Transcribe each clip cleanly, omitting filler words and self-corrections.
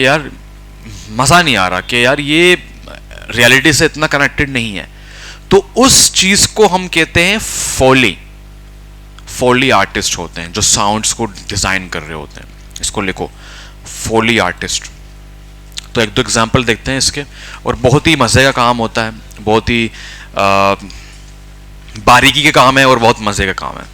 यार मज़ा नहीं आ रहा, कि यार ये रियलिटी से इतना कनेक्टेड नहीं है। तो उस चीज़ को हम कहते हैं फोली। फोली आर्टिस्ट होते हैं जो साउंड्स को डिज़ाइन कर रहे होते हैं। इसको लिखो, फोली आर्टिस्ट। तो एक दो एग्जांपल देखते हैं इसके, और बहुत ही मज़े का काम होता है, बहुत ही बारीकी के काम है और बहुत मज़े का काम है।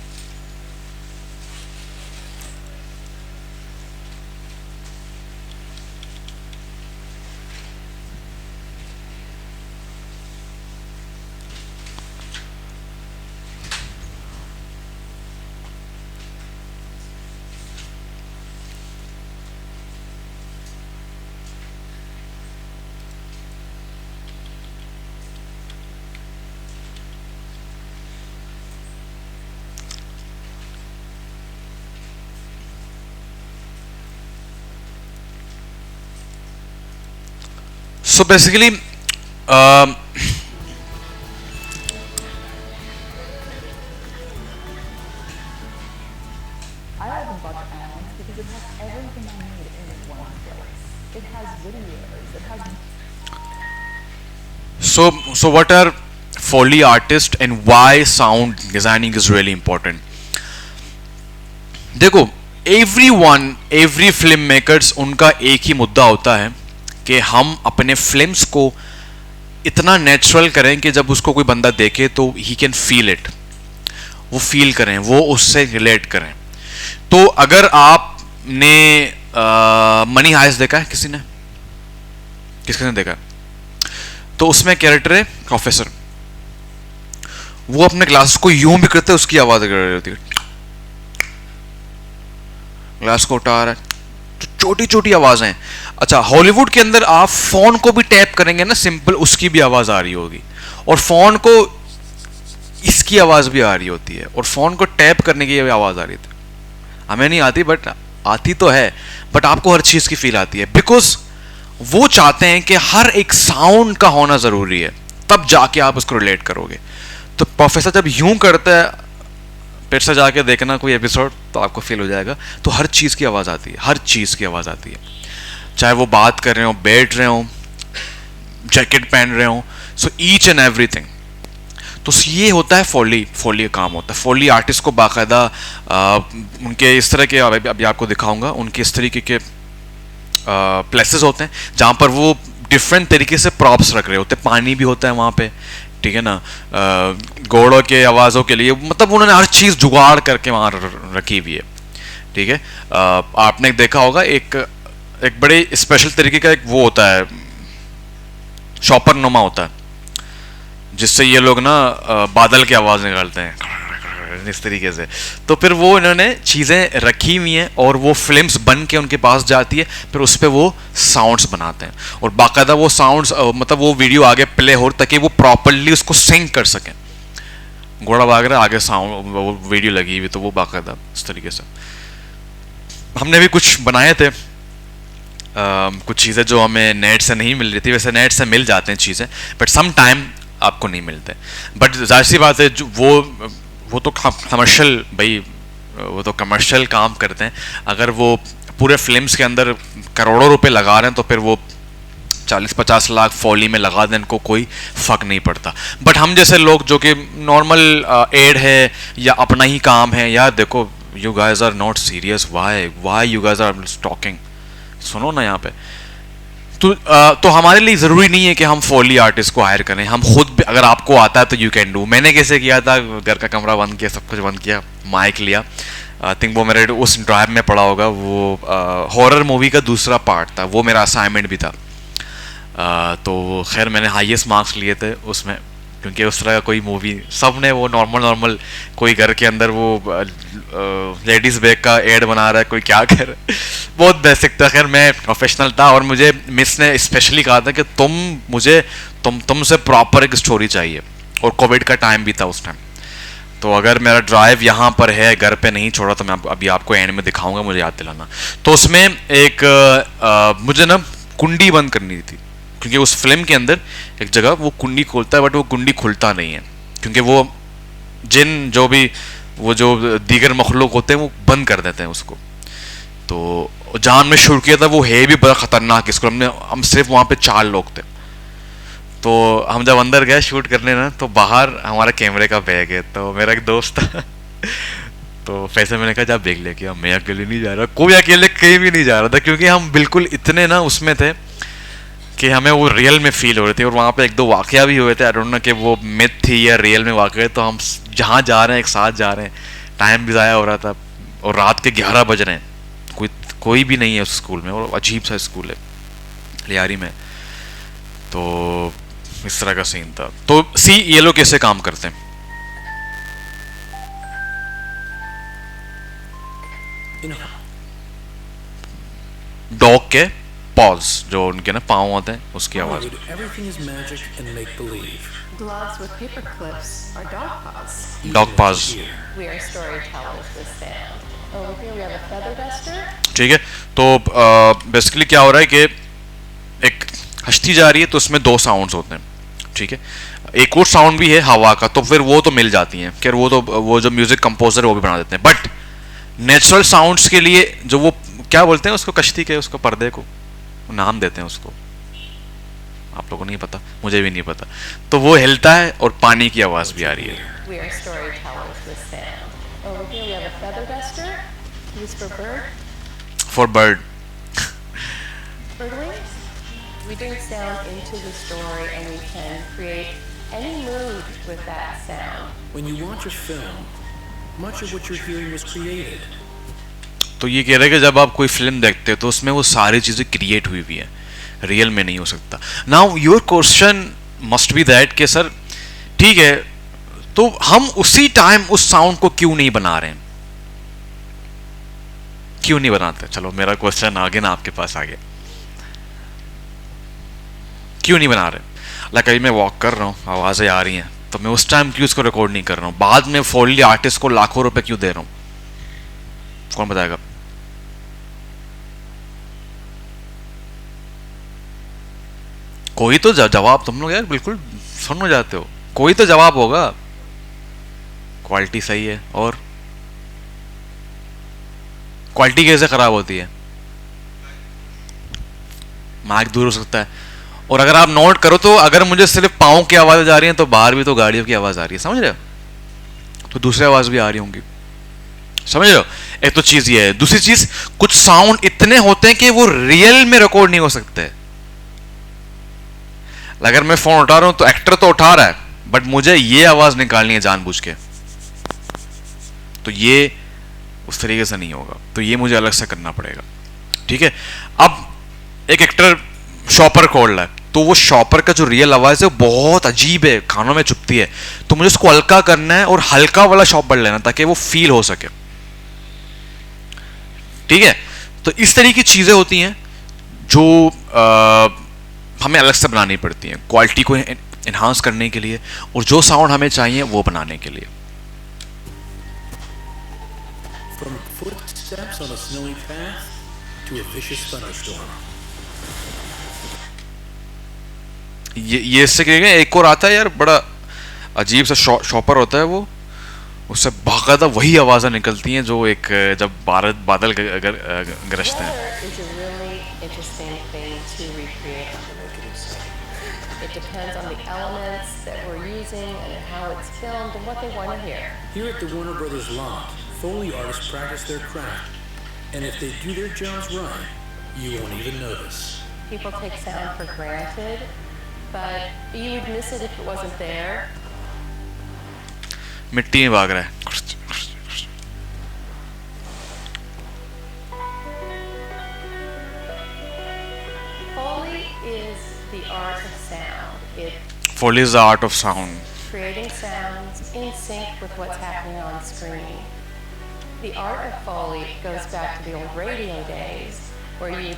So basically, I haven't bought Amps because it has everything I need in one place. It has videos, it has so what are Foley artists and why sound designing is really important? देखो, every film makers, उनका एक ही मुद्दा होता है कि हम अपने films को इतना नेचुरल करें कि जब उसको कोई बंदा देखे तो ही कैन फील इट, वो फील करें, वो उससे रिलेट करें। तो अगर आपने मनी हाइस्ट देखा है, किसी ने, किसने देखा है? तो उसमें कैरेक्टर है प्रोफेसर, वो अपने ग्लास को यूं भी करते हैं, उसकी आवाज कर रही होती है, ग्लास को उठा रहा है, तो छोटी छोटी आवाजें। अच्छा, हॉलीवुड के अंदर आप फोन को भी टैप करेंगे ना सिंपल, उसकी भी आवाज आ रही होगी, और फोन को इसकी आवाज भी आ रही होती है, और फोन को टैप करने की भी आवाज आ रही थी। हमें नहीं आती, बट आती तो है, बट आपको हर चीज की फील आती है, बिकॉज वो चाहते हैं कि हर एक साउंड का होना जरूरी है, तब जाके आप उसको रिलेट करोगे। तो प्रोफेसर जब यूं करता है, फिर से जाके देखना कोई एपिसोड, तो आपको फील हो जाएगा। तो हर चीज़ की आवाज़ आती है, हर चीज़ की आवाज़ आती है, चाहे वो बात कर रहे हो, बैठ रहे हो, जैकेट पहन रहे हो, सो ईच एंड एवरीथिंग। तो ये होता है फोली का काम होता है। फोली आर्टिस्ट को बाकायदा उनके इस तरह के, अभी आपको दिखाऊंगा, उनके इस तरीके के प्लेसेस होते हैं जहाँ पर वो डिफरेंट तरीके से प्रॉप्स रख रहे होते हैं। पानी भी होता है वहाँ पे, ठीक है ना, घोड़ों के आवाज़ों के लिए, मतलब उन्होंने हर चीज़ जुगाड़ करके वहाँ रखी हुई है, ठीक है। आपने देखा होगा एक बड़े स्पेशल तरीके का एक वो होता है, शॉपर नुमा होता है, जिससे ये लोग ना बादल की आवाज़ निकालते हैं इस तरीके से। तो फिर वो इन्होंने चीज़ें रखी हुई हैं, और वो फिल्म्स बन के उनके पास जाती है, फिर उस पर वो साउंड्स बनाते हैं, और बाकायदा वो साउंड्स, मतलब वो वीडियो आगे प्ले हो ताकि वो प्रॉपरली उसको सिंक कर सकें। घोड़ा भाग रहा है, आगे साउंड, वो वीडियो लगी हुई, तो वो बाकायदा इस तरीके से। हमने भी कुछ बनाए थे, कुछ चीज़ें जो हमें नेट से नहीं मिल रही थी, वैसे नेट से मिल जाते हैं चीज़ें, बट सम टाइम आपको नहीं मिलते। बट जाहिर सी बात है, जो वो तो कमर्शियल, भाई वो तो कमर्शियल काम करते हैं। अगर वो पूरे फिल्म्स के अंदर करोड़ों रुपए लगा रहे हैं, तो फिर वो 40-50 लाख फॉली में लगा दें, इनको कोई फ़र्क नहीं पड़ता। बट हम जैसे लोग जो कि नॉर्मल एड है या अपना ही काम है, यार देखो, you guys are not serious, why you guys are talking, सुनो ना यहाँ पे। तो हमारे लिए ज़रूरी नहीं है कि हम फॉली आर्टिस्ट को हायर करें, हम खुद भी, अगर आपको आता है तो यू कैन डू। मैंने कैसे किया था, घर का कमरा बंद किया, सब कुछ बंद किया, माइक लिया, आई थिंक वो मेरे उस ड्राइव में पड़ा होगा, वो हॉरर मूवी का दूसरा पार्ट था, वो मेरा असाइनमेंट भी था। तो खैर मैंने हाईएस्ट मार्क्स लिए थे उसमें, क्योंकि उस तरह का कोई मूवी, सब ने वो नॉर्मल कोई घर के अंदर वो लेडीज़ बैग का एड बना रहा है, कोई क्या कर रहा है, बहुत बेसिक था। खैर मैं प्रोफेशनल था, और मुझे मिस ने स्पेशली कहा था कि तुमसे प्रॉपर एक स्टोरी चाहिए, और कोविड का टाइम भी था उस टाइम। तो अगर मेरा ड्राइव यहाँ पर है, घर पे नहीं छोड़ा, तो मैं अभी आपको एंड में दिखाऊंगा, मुझे याद दिलाना। तो उसमें एक मुझे ना कुंडी बंद करनी थी, क्योंकि उस फिल्म के अंदर एक जगह वो कुंडी खोलता है, बट वो कुंडी खुलता नहीं है, क्योंकि वो जिन जो भी वो जो दीगर मखलूक होते हैं वो बंद कर देते हैं उसको। तो और जहाँ हमने शूट किया था वो है भी बड़ा खतरनाक स्कूल, हम सिर्फ वहाँ पे 4 लोग थे। तो हम जब अंदर गए शूट करने ना, तो बाहर हमारा कैमरे का बैग है, तो मेरा एक दोस्त था तो पैसे मैंने कहा जा बैग लेके आ, मैं अकेले नहीं जा रहा, कोई अकेले कहीं भी नहीं जा रहा था, क्योंकि हम बिल्कुल इतने ना उसमें थे कि हमें वो रियल में फील हो रहे थे। और वहाँ पे 1-2 वाकया भी हुए थे, आई डोंट नो कि वो मिथ थी या रियल में वाकया। तो हम जहाँ जा रहे हैं एक साथ जा रहे हैं, टाइम भी ज़ाया हो रहा था और रात के 11 बज रहे हैं, कोई भी नहीं है उस स्कूल में, और अजीब सा स्कूल है लियारी में। तो इस तरह का सीन था। तो सी ये लोग कैसे काम करते हैं? डॉग के पॉज, जो उनके ना पाँव होते हैं, उसकी आवाज। Everything is magic and make believe. Gloves with paper clips are dog paws. Dog pause, We are storytellers with sound. Over here we have a feather duster. ठीक है। तो बेसिकली क्या हो रहा है कि एक हस्ती जा रही है तो उसमें 2 साउंड्स होते हैं, ठीक है। एक और साउंड भी है हवा का, तो फिर वो तो मिल जाती हैं, खैर वो जो म्यूजिक कंपोजर है वो भी बना देते हैं। बट नेचुरल साउंड्स के लिए जो वो क्या बोलते हैं उसको, कश्ती के उसको पर्दे को नाम देते हैं उसको, आप लोगों को नहीं पता, मुझे भी नहीं पता। तो वो हिलता है और पानी की आवाज भी आ रही है। We are storytellers with sound. Over here we have a feather duster used for for bird, birdwings. We bring sound into the story and we can create any mood with that sound. When you watch a film, much of what you're hearing was created. तो ये कह रहे हैं कि जब आप कोई film देखते हो तो उसमें वो सारी चीज़ें क्रिएट हुई हुई हैं, रियल में नहीं हो सकता। Now your question must be that कि सर ठीक है, तो हम उसी टाइम उस साउंड को क्यों नहीं बना रहे हैं, क्यों नहीं बनाते? चलो मेरा क्वेश्चन आगे ना आपके पास आ गया, क्यों नहीं बना रहे? लाइक अभी मैं वॉक कर रहा हूँ, आवाज़ें आ रही हैं, तो मैं उस टाइम क्यों उसको रिकॉर्ड नहीं कर रहा हूँ? बाद में फोली आर्टिस्ट को लाखों रुपए क्यों दे रहा हूँ? कौन बताएगा? कोई तो जवाब, तुम लोग यार बिल्कुल सुन हो जाते हो, कोई तो जवाब होगा। क्वालिटी सही है, और क्वालिटी कैसे खराब होती है? माइक दूर हो सकता है, और अगर आप नोट करो तो अगर मुझे सिर्फ पाँव की आवाज़ जा रही है तो बाहर भी तो गाड़ियों की आवाज़ आ रही है, समझ रहे हो? तो दूसरी आवाज़ भी आ रही होंगी, समझ रहे हो? एक तो चीज़ ये है। दूसरी चीज़, कुछ साउंड इतने होते हैं कि वो रियल में रिकॉर्ड नहीं हो सकते। अगर मैं फ़ोन उठा रहा हूं तो एक्टर तो उठा रहा है, बट मुझे ये आवाज़ निकालनी है जानबूझ के, तो ये उस तरीके से नहीं होगा, तो ये मुझे अलग से करना पड़ेगा, ठीक है। अब एक एक्टर शॉपर खोल रहा है, तो वो शॉपर का जो रियल आवाज़ है वो बहुत अजीब है, कानों में चुभती है, तो मुझे उसको हल्का करना है और हल्का वाला शॉपर लेना ताकि वो फील हो सके, ठीक है। तो इस तरह की चीज़ें होती हैं जो हमें अलग से बनानी पड़ती हैं क्वालिटी को एनहांस करने के लिए, और जो साउंड हमें चाहिए वो बनाने के लिए। From footsteps on a snowy path to a vicious thunderstorm. ये इससे क्या, एक और आता है यार, बड़ा अजीब सा शॉपर होता है, वो उससे बाकायदा वही आवाज़ें निकलती हैं जो एक जब बादल गरजते हैं। Weather is a really interesting thing to recreate. It depends on the elements that we're using and how it's filmed and what they want to hear. Here at the Warner Brothers lot, Foley artists practice their craft, and if they do their jobs right, you won't even notice. People take sound for granted, but you would miss it if it wasn't there. मिट्टी में भाग रहा है, Foley is the art of sound. It's Foley is the art of sound. creating sounds in sync with what's happening on screen. The art of Foley goes back to the old radio days where you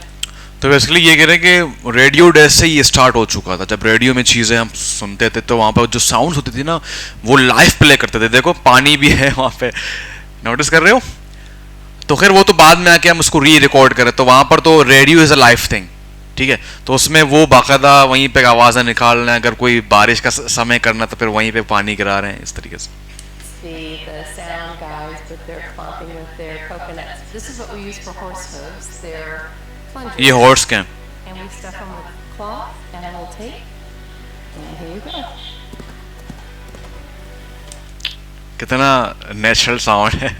तो basically ये कह रहे हैं कि radio days से ये start हो चुका था, जब रेडियो में चीज़ें हम सुनते थे तो वहाँ पर जो साउंड्स होती थी ना वो लाइव प्ले करते थे। देखो पानी भी है वहाँ पे, नोटिस कर रहे हो? तो खैर वो तो बाद में आके हम उसको री रिकॉर्ड करें, तो वहाँ पर तो radio is a live thing, ठीक है। तो उसमें वो बाकायदा वहीं पे आवाज़ें निकाल रहे हैं, अगर कोई बारिश का समय करना तो फिर वहीं पे पानी गिरा रहे हैं, इस तरीके से। see the sound guys with their clomping with their coconuts this is what we use for horse hooves. They're plungers. ये हॉर्स क्या है? And we stuff them with cloth and a little tape. And here you go. कितना natural sound है.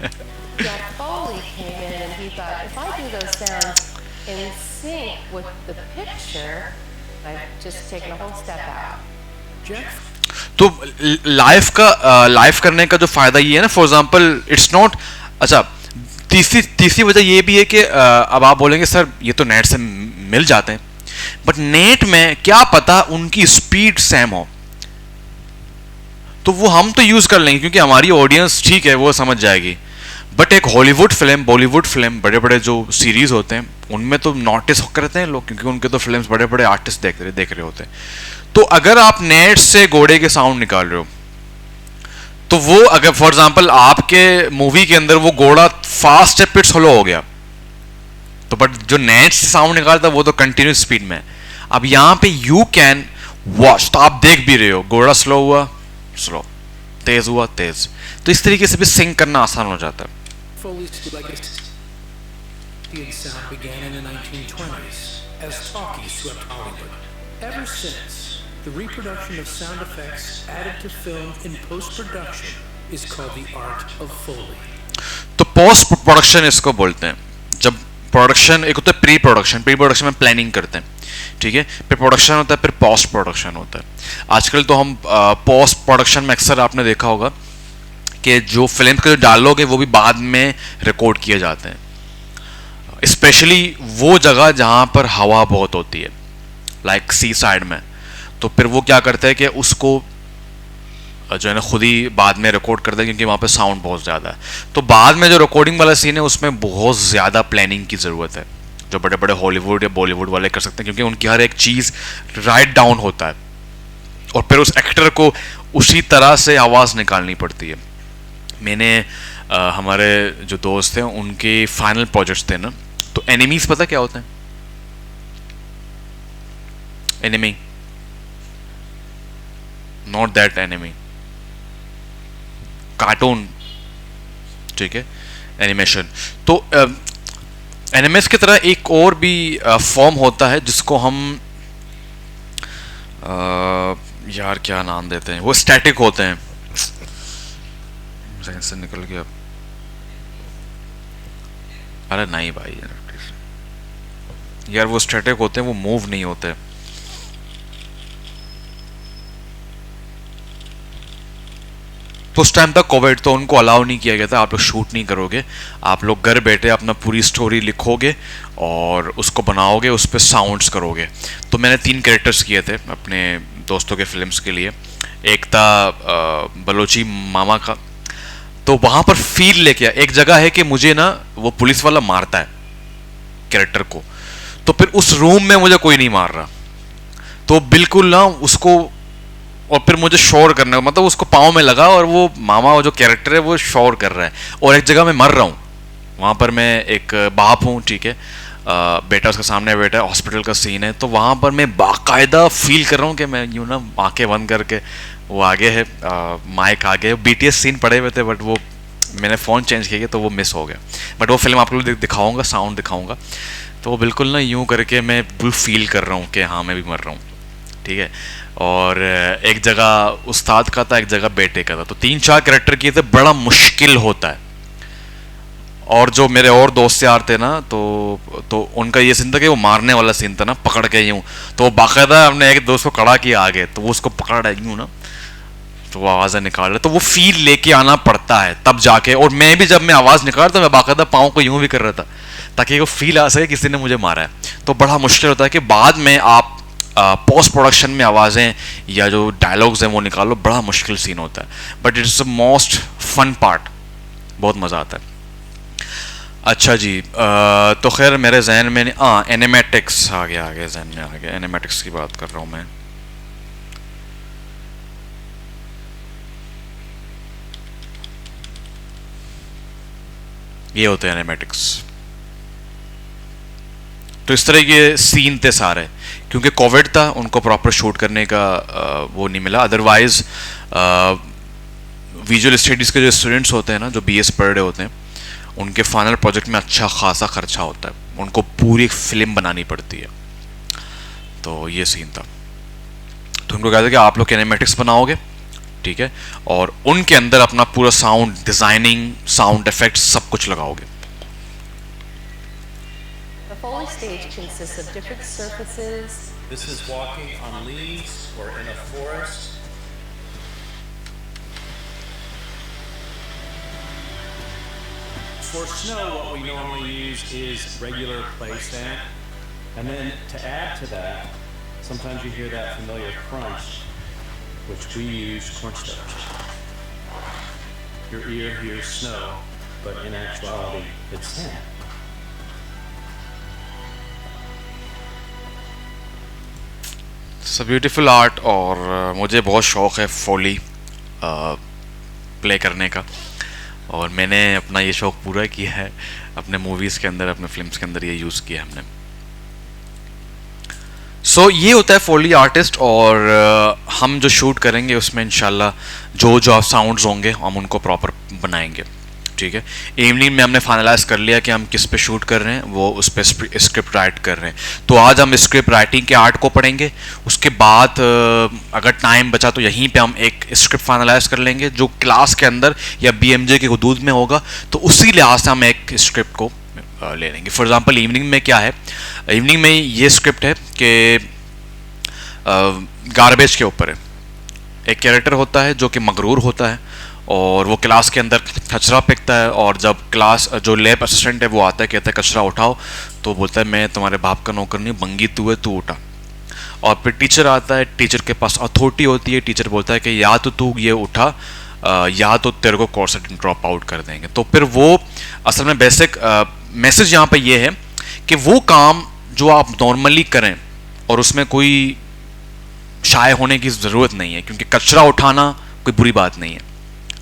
Yeah, Foley came in and he thought, if I do those sounds in sync with the picture, I've just taken a whole step out. Jack तो live करने का जो फायदा ये है ना, फॉर एग्जांपल इट्स नॉट. अच्छा, तीसरी वजह ये भी है कि अब आप बोलेंगे सर ये तो नेट से मिल जाते हैं, बट नेट में क्या पता उनकी स्पीड सेम हो, तो वो हम तो यूज कर लेंगे क्योंकि हमारी ऑडियंस ठीक है वो समझ जाएगी. बट एक हॉलीवुड फिल्म, बॉलीवुड फिल्म, बड़े बड़े जो सीरीज होते हैं उनमें तो नोटिस करते हैं लोग, क्योंकि उनके तो फिल्म्स बड़े बड़े आर्टिस्ट देख रहे होते हैं. तो अगर आप नेट से घोड़े के साउंड निकाल रहे हो, तो वो अगर फॉर एग्जांपल आपके मूवी के अंदर वो घोड़ा फास्ट है, पिट स्लो हो गया, तो बट जो नेट से साउंड निकालता है वो तो कंटिन्यूस स्पीड में है. अब यहां पे यू कैन वॉच, तो आप देख भी रहे हो घोड़ा स्लो हुआ स्लो, तेज हुआ तेज, तो इस तरीके से भी सिंक करना आसान हो जाता है. Foley's legacy in sound began in the 1920s as talkies swept Hollywood. Ever since, the reproduction of sound effects added to film in post-production is called the art of Foley. तो post production इसको बोलते हैं. जब production, एक होता है pre production में planning करते हैं, ठीक है, फिर प्रोडक्शन होता है, फिर पोस्ट प्रोडक्शन होता है. आजकल तो हम पोस्ट प्रोडक्शन में अक्सर आपने देखा होगा कि जो फिल्म के जो डायलॉग है वो भी बाद में रिकॉर्ड किए जाते हैं, स्पेशली वो जगह जहाँ पर हवा बहुत होती है, लाइक सी साइड में. तो फिर वो क्या करते हैं कि उसको जो है ना खुद ही बाद में रिकॉर्ड करते हैं, क्योंकि वहाँ पे साउंड बहुत ज़्यादा है. तो बाद में जो रिकॉर्डिंग वाला सीन है उसमें बहुत ज़्यादा प्लानिंग की ज़रूरत है, जो बड़े बड़े हॉलीवुड या बॉलीवुड वाले कर सकते हैं, क्योंकि उनकी हर एक चीज़ राइट डाउन होता है और फिर उस एक्टर को उसी तरह से आवाज़ निकालनी पड़ती है. मैंने हमारे जो दोस्त हैं उनके फाइनल प्रोजेक्ट्स थे ना, तो एनिमीज पता क्या होते हैं? Enemy, not that enemy, cartoon, ठीक है, एनिमेशन. तो एनिमेस की तरह एक और भी फॉर्म होता है जिसको हम यार क्या नाम देते हैं, वो स्टैटिक होते हैं. सेकंड से निकल गया. अरे नहीं भाई यार, वो स्टैटिक होते हैं, वो मूव नहीं होते. तो उस टाइम तक कोविड, तो उनको अलाउ नहीं किया गया था, आप लोग शूट नहीं करोगे, आप लोग घर बैठे अपना पूरी स्टोरी लिखोगे और उसको बनाओगे, उस पर साउंड्स करोगे. तो मैंने 3 कैरेक्टर्स किए थे अपने दोस्तों के फिल्म्स के लिए. एक था बलोची मामा का, तो वहाँ पर फील लेके आया. एक जगह है कि मुझे ना वो पुलिस वाला मारता है कैरेक्टर को, तो फिर उस रूम में मुझे कोई नहीं मार रहा, तो बिल्कुल ना उसको, और फिर मुझे शोर करना, मतलब उसको पाँव में लगा और वो मामा वो जो कैरेक्टर है वो शोर कर रहा है. और एक जगह मैं मर रहा हूँ, वहाँ पर मैं एक बाप हूँ, ठीक है, बेटा उसके सामने बैठा है, हॉस्पिटल का सीन है, तो वहाँ पर मैं बाकायदा फील कर रहा हूँ कि मैं यूँ ना आंखें बंद करके, वो आगे है माइक आगे, BTS सीन पड़े हुए थे, बट वो मैंने फ़ोन चेंज किया तो वो मिस हो गया. बट वो फिल्म आपको दिखाऊंगा, साउंड दिखाऊंगा, तो वो बिल्कुल ना यूँ करके मैं बिल्कुल फील कर रहा हूँ कि हाँ मैं भी मर रहा हूँ, ठीक है. और एक जगह उस्ताद का था, एक जगह बेटे का था, तो 3-4 कैरेक्टर किए थे, बड़ा मुश्किल होता है. और जो मेरे और दोस्त यार थे ना, तो उनका ये सीन था कि वो मारने वाला सीन था ना, पकड़ के यूँ, तो वो बाकायदा हमने एक दोस्त को खड़ा किया आगे, तो वो उसको पकड़ रहा है यूँ ना, तो वो आवाज़ें निकाल रहे, तो वो फील लेके आना पड़ता है तब जाके. और मैं भी जब मैं आवाज़ निकाल तो मैं बाकायदा पाँव को यूँ भी कर रहा था ताकि वो फील आ सके किसी ने मुझे मारा है. तो बड़ा मुश्किल होता है कि बाद में आप पोस्ट प्रोडक्शन में आवाज़ें या जो डायलॉग्स हैं वो निकालो, बड़ा मुश्किल सीन होता है, but it's the most fun part, बहुत मज़ा आता है. अच्छा जी, तो खैर मेरे जहन में एनिमेटिक्स आ गया, जहन में आ गया, एनिमेटिक्स की बात कर रहा हूँ मैं. ये होते हैं एनिमेटिक्स. तो इस तरह के सीन थे सारे, क्योंकि कोविड था, उनको प्रॉपर शूट करने का वो नहीं मिला. अदरवाइज विजुअल स्टडीज़ के जो स्टूडेंट्स होते हैं ना, जो BS पढ़ रहे होते हैं, उनके फाइनल प्रोजेक्ट में अच्छा खासा खर्चा होता है, उनको पूरी एक फिल्म बनानी पड़ती है। तो ये सीन था। तो उनको कहते कि आप लोग किनेमैटिक्स बनाओगे, ठीक है, और उनके अंदर अपना पूरा साउंड डिजाइनिंग, साउंड इफेक्ट्स सब कुछ लगाओगे। The Foley stage consists of different surfaces. This is walking on leaves or in a forest. For snow, what we normally use is regular play sand. And then to add to that, sometimes you hear that familiar crunch, which we use cornstarch. Your ear hears snow, but in actuality, it's sand. It's a beautiful art, और मुझे बहुत शौक़ है फोली play करने का, और मैंने अपना ये शौक़ पूरा किया है अपने मूवीज़ के अंदर, अपने फिल्म्स के अंदर ये यूज़ किया हमने। सो ये होता है फोली आर्टिस्ट, और हम जो शूट करेंगे उसमें इंशाल्लाह जो जो साउंड्स होंगे हम उनको प्रॉपर बनाएंगे, ठीक है। इवनिंग में हमने फाइनलाइज कर लिया कि हम किस पे शूट कर रहे हैं, वो उस पर स्क्रिप्ट राइट कर रहे हैं। तो आज हम स्क्रिप्ट राइटिंग के आर्ट को पढ़ेंगे, उसके बाद अगर टाइम बचा तो यहीं पे हम एक स्क्रिप्ट फाइनलाइज कर लेंगे जो क्लास के अंदर या BMJ के हदूद में होगा, तो उसी लिहाज से हम एक स्क्रिप्ट को ले लेंगे। फॉर एग्जांपल इवनिंग में क्या है, इवनिंग में ये स्क्रिप्ट है कि गार्बेज के ऊपर है। एक कैरेक्टर होता है जो कि मगरूर होता है, और वो क्लास के अंदर कचरा फेंकता है, और जब क्लास जो लैब असिस्टेंट है वो आता है, कहता है कचरा उठाओ, तो बोलता है मैं तुम्हारे बाप का नौकर नहीं, बंगी तू है, तू उठा। और फिर टीचर आता है, टीचर के पास अथॉरिटी होती है, टीचर बोलता है कि या तो तू ये उठा या तो तेरे को कोर्स से ड्रॉप आउट कर देंगे। तो फिर वो असल में बेसिक मैसेज यहाँ पे ये है कि वो काम जो आप नॉर्मली करें और उसमें कोई शाये होने की ज़रूरत नहीं है, क्योंकि कचरा उठाना कोई बुरी बात नहीं है,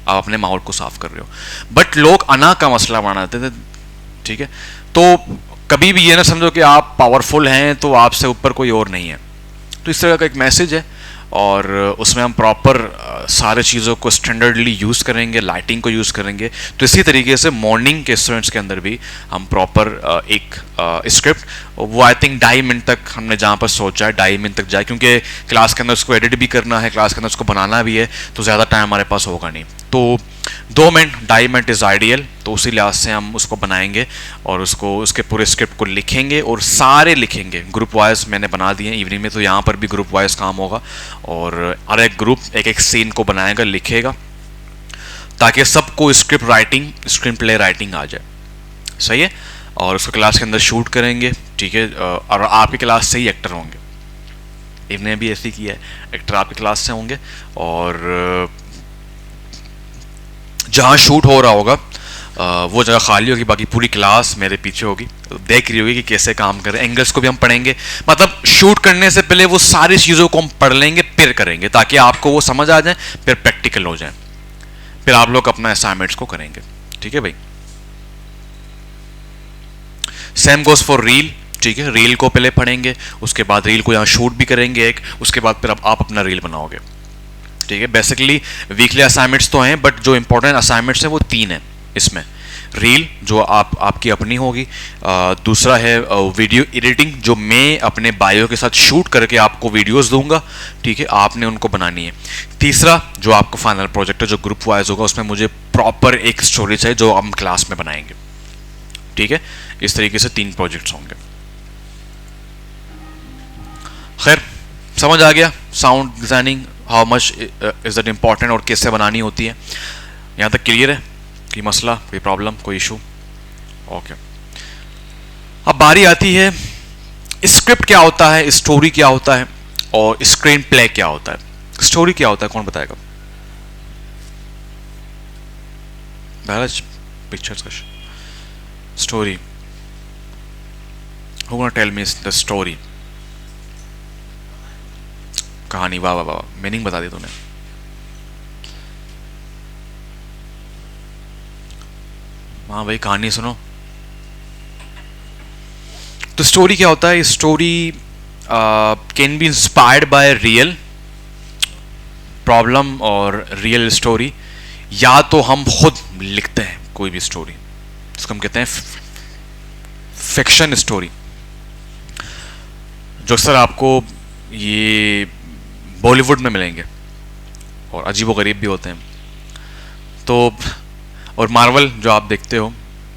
आप अपने माहौल को साफ कर रहे हो। बट लोग अना का मसला बनाते थे, ठीक है। तो कभी भी ये ना समझो कि आप पावरफुल हैं तो आपसे ऊपर कोई और नहीं है। तो इस तरह का एक मैसेज है, और उसमें हम प्रॉपर सारे चीज़ों को स्टैंडर्डली यूज़ करेंगे, लाइटिंग को यूज़ करेंगे। तो इसी तरीके से मॉर्निंग के स्टूडेंट्स के अंदर भी हम प्रॉपर एक स्क्रिप्ट, वो आई थिंक 2.5 मिनट तक हमने जहाँ पर सोचा है 2.5 मिनट तक जाए, क्योंकि क्लास के अंदर उसको एडिट भी करना है, क्लास के अंदर उसको बनाना भी है, तो ज़्यादा टाइम हमारे पास होगा नहीं। तो 2 मिनट 2.5 मिनट इज़ आइडियल। तो उसी लिहाज से हम उसको बनाएंगे और उसको उसके पूरे स्क्रिप्ट को लिखेंगे, और सारे लिखेंगे ग्रुप वाइज मैंने बना दिए हैं इवनिंग में। तो यहाँ पर भी ग्रुप वाइज काम होगा, और हर एक ग्रुप एक एक सीन को बनाएगा, लिखेगा, ताकि सबको script writing, screenplay writing आ जाए। सही है। और उसको क्लास के अंदर शूट करेंगे, ठीक है। और आपकी क्लास से ही एक्टर होंगे, इवने भी ऐसे ही किया है, एक्टर आपकी क्लास से होंगे, और जहाँ शूट हो रहा होगा वो जगह खाली होगी, बाकी पूरी क्लास मेरे पीछे होगी, देख रही होगी कि कैसे काम कर रहे हैं। एंगल्स को भी हम पढ़ेंगे, मतलब शूट करने से पहले वो सारी चीज़ों को हम पढ़ लेंगे, फिर करेंगे, ताकि आपको वो समझ आ जाए, फिर प्रैक्टिकल हो जाए, फिर आप लोग अपना असाइनमेंट्स को करेंगे। ठीक है भाई। सेम गोज फॉर रील, ठीक है। रील को पहले पढ़ेंगे, उसके बाद रील को यहाँ शूट भी करेंगे एक, उसके बाद फिर आप अपना रील बनाओगे, ठीक है। बेसिकली वीकली असाइनमेंट्स तो हैं, बट जो इंपॉर्टेंट असाइनमेंट्स हैं वो 3 हैं इसमें। रील जो आपकी अपनी होगी, दूसरा है वीडियो एडिटिंग, जो मैं अपने बायो के साथ शूट करके आपको वीडियोस दूंगा, ठीक है, आपने उनको बनानी है। तीसरा जो आपका फाइनल प्रोजेक्ट है जो ग्रुप वाइज होगा, उसमें मुझे प्रॉपर एक स्टोरी चाहिए जो हम क्लास में बनाएंगे, ठीक है। इस तरीके से 3 प्रोजेक्ट्स होंगे। खैर समझ आ गया sound designing how much is that important और कैसे बनानी होती है। यहाँ तक क्लियर है? कोई मसला, कोई प्रॉब्लम, कोई इशू? ओके। अब बारी आती है स्क्रिप्ट क्या होता है, स्टोरी क्या होता है, और स्क्रीन प्ले क्या होता है। स्टोरी क्या होता है, कौन बताएगा? पिक्चर्स का story, who gonna tell me the story? कहानी, वाह वाह वाह, मीनिंग बता दी तूने। हाँ भाई, कहानी सुनो। तो स्टोरी क्या होता है? Story can be inspired by real problem और रियल स्टोरी, या तो हम खुद लिखते हैं कोई भी स्टोरी, इसको हम कहते हैं फिक्शन स्टोरी, जो अक्सर आपको ये बॉलीवुड में मिलेंगे और अजीबोगरीब भी होते हैं। तो और मार्वल जो आप देखते हो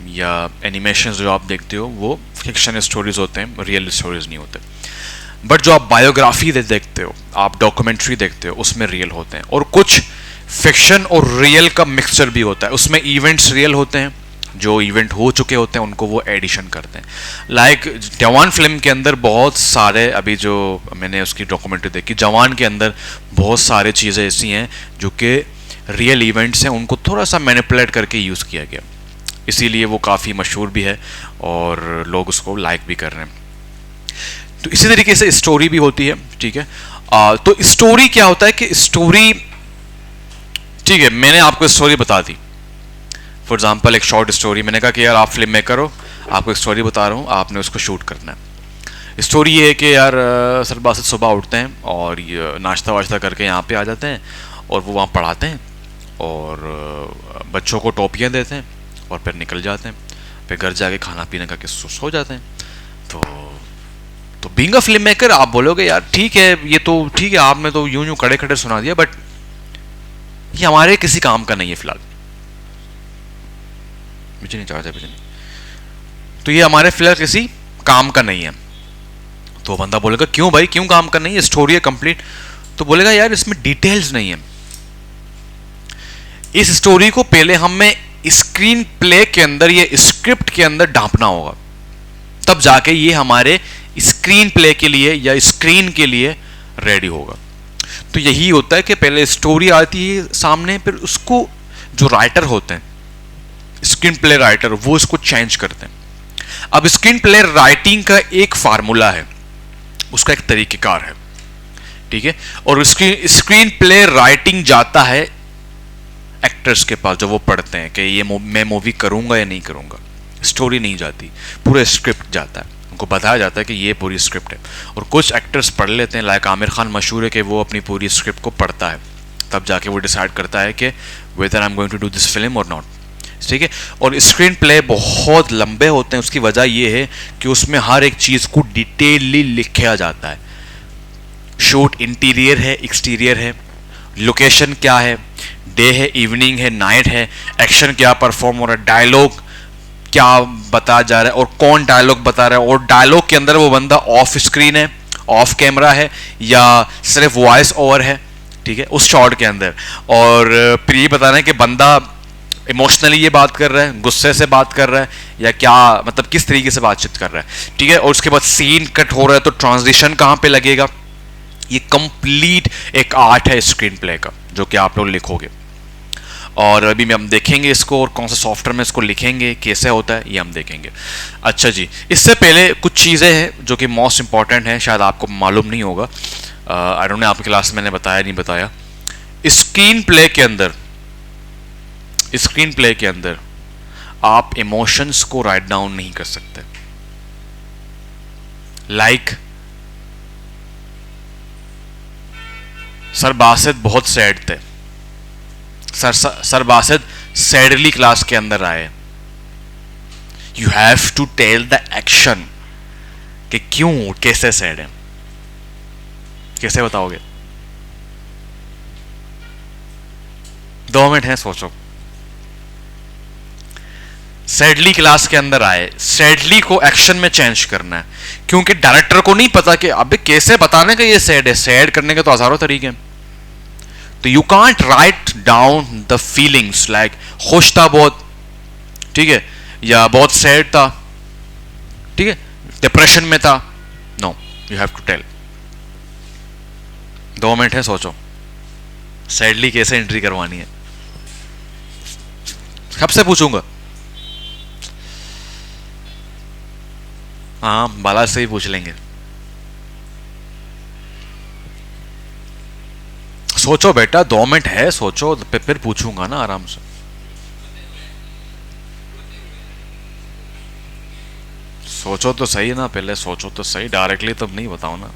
या एनिमेशन जो आप देखते हो वो फिक्शन स्टोरीज होते हैं, रियल स्टोरीज नहीं होते। बट जो आप बायोग्राफी देखते हो, आप डॉक्यूमेंट्री देखते हो, उसमें रियल होते हैं। और कुछ फिक्शन और रियल का मिक्सचर भी होता है, उसमें इवेंट्स रियल होते हैं, जो इवेंट हो चुके होते हैं उनको वो एडिशन करते हैं। लाइक जवान फिल्म के अंदर बहुत सारे, अभी जो मैंने उसकी डॉक्यूमेंट्री देखी, जवान के अंदर बहुत सारे चीज़ें ऐसी हैं जो कि रियल इवेंट्स हैं, उनको थोड़ा सा मैनिपुलेट करके यूज़ किया गया, इसीलिए वो काफ़ी मशहूर भी है और लोग उसको लाइक भी कर रहे हैं। तो इसी तरीके से स्टोरी भी होती है, ठीक है। तो स्टोरी क्या होता है कि स्टोरी, ठीक है, मैंने आपको स्टोरी बता दी, फॉर एग्जाम्पल एक शॉर्ट स्टोरी, मैंने कहा कि यार आप फिल्म मेकर हो, आपको एक स्टोरी बता रहा हूँ, आपने उसको शूट करना है। स्टोरी ये है कि यार सरबासत सुबह उठते हैं और ये नाश्ता वाश्ता करके यहाँ पे आ जाते हैं और वो वहाँ पढ़ाते हैं और बच्चों को टोपियाँ देते हैं और फिर निकल जाते हैं, फिर घर जाके खाना पीने का सो जाते हैं। तो बीइंग अ फिल्म मेकर आप बोलोगे यार ठीक है, ये तो ठीक है, आपने तो यूं खड़े खड़े सुना दिया, बट ये हमारे किसी काम का नहीं है फिलहाल। मुझे नहीं चाहता मुझे नहीं, तो ये हमारे फिलहाल किसी काम का नहीं है। तो बंदा बोलेगा क्यों भाई, क्यों काम का नहीं है, स्टोरी है कंप्लीट। तो बोलेगा यार इसमें डिटेल्स नहीं है, इस स्टोरी को पहले हमें स्क्रीन प्ले के अंदर, ये स्क्रिप्ट के अंदर ढांपना होगा, तब जाके ये हमारे स्क्रीन प्ले के लिए या स्क्रीन के लिए रेडी होगा। तो यही होता है कि पहले स्टोरी आती है सामने, फिर उसको जो राइटर होते हैं, स्क्रीन प्ले राइटर, वो इसको चेंज करते हैं। अब स्क्रीन प्ले राइटिंग का एक फार्मूला है, उसका एक तरीकेकार है, ठीक है। और स्क्रीन प्ले राइटिंग जाता है एक्टर्स के पास, जो वो पढ़ते हैं कि ये मैं मूवी करूंगा या नहीं करूंगा। स्टोरी नहीं जाती, पूरा स्क्रिप्ट जाता है, उनको बताया जाता है कि ये पूरी स्क्रिप्ट है। और कुछ एक्टर्स पढ़ लेते हैं, लाइक आमिर खान मशहूर है कि वो अपनी पूरी स्क्रिप्ट को पढ़ता है, तब जाके वो डिसाइड करता है कि whether I am going to do this film और नॉट, ठीक है। और स्क्रीन प्ले बहुत लंबे होते हैं, उसकी वजह यह है कि उसमें हर एक चीज़ को डिटेलली लिखा जाता है। शूट इंटीरियर है, एक्सटीरियर है, लोकेशन क्या है, डे है, इवनिंग है, नाइट है, एक्शन क्या परफॉर्म हो रहा है, डायलॉग क्या बताया जा रहा है और कौन डायलॉग बता रहा है, और डायलॉग के अंदर वो बंदा ऑफ स्क्रीन है, ऑफ कैमरा है या सिर्फ वॉइस ओवर है, ठीक है, उस शॉट के अंदर। और फिर ये बताना है कि बंदा इमोशनली ये बात कर रहा है, गुस्से से बात कर रहा है, या क्या मतलब किस तरीके से बातचीत कर रहा है, ठीक है। और उसके बाद सीन कट हो रहा है तो ट्रांजिशन कहाँ पे लगेगा, ये कंप्लीट एक आर्ट है स्क्रीन प्ले का, जो कि आप लोग लिखोगे। और अभी हम देखेंगे इसको, और कौन सा सॉफ्टवेयर में इसको लिखेंगे, कैसे होता है, ये हम देखेंगे। अच्छा जी, इससे पहले कुछ चीज़ें हैं जो कि मोस्ट इंपॉर्टेंट हैं, शायद आपको मालूम नहीं होगा, आई डोंट नो आपकी क्लास में मैंने बताया नहीं बताया। स्क्रीन प्ले के अंदर आप इमोशंस को राइट डाउन नहीं कर सकते। लाइक सर बासित बहुत सैड थे, सर बासित सैडली क्लास के अंदर आए, you have to tell the action कि क्यों, कैसे सैड है, कैसे बताओगे? 2 मिनट है, सोचो। सैडली क्लास के अंदर आए, सैडली को एक्शन में चेंज करना है, क्योंकि डायरेक्टर को नहीं पता कि अबे कैसे बताने का ये सैड है, सैड करने के तो हजारों तरीके हैं। तो you can't write down the feelings, like खुश था बहुत, ठीक है, या बहुत सैड था, ठीक है, डिप्रेशन में था, no, you have to tell. 2 minute है, सोचो सैडली कैसे एंट्री करवानी है, सबसे पूछूंगा। हाँ, बाला से ही पूछ लेंगे। सोचो बेटा, 2 मिनट है, सोचो, फिर पूछूंगा ना आराम से। सोचो तो सही ना, पहले सोचो तो सही, डायरेक्टली तब नहीं बताओ ना।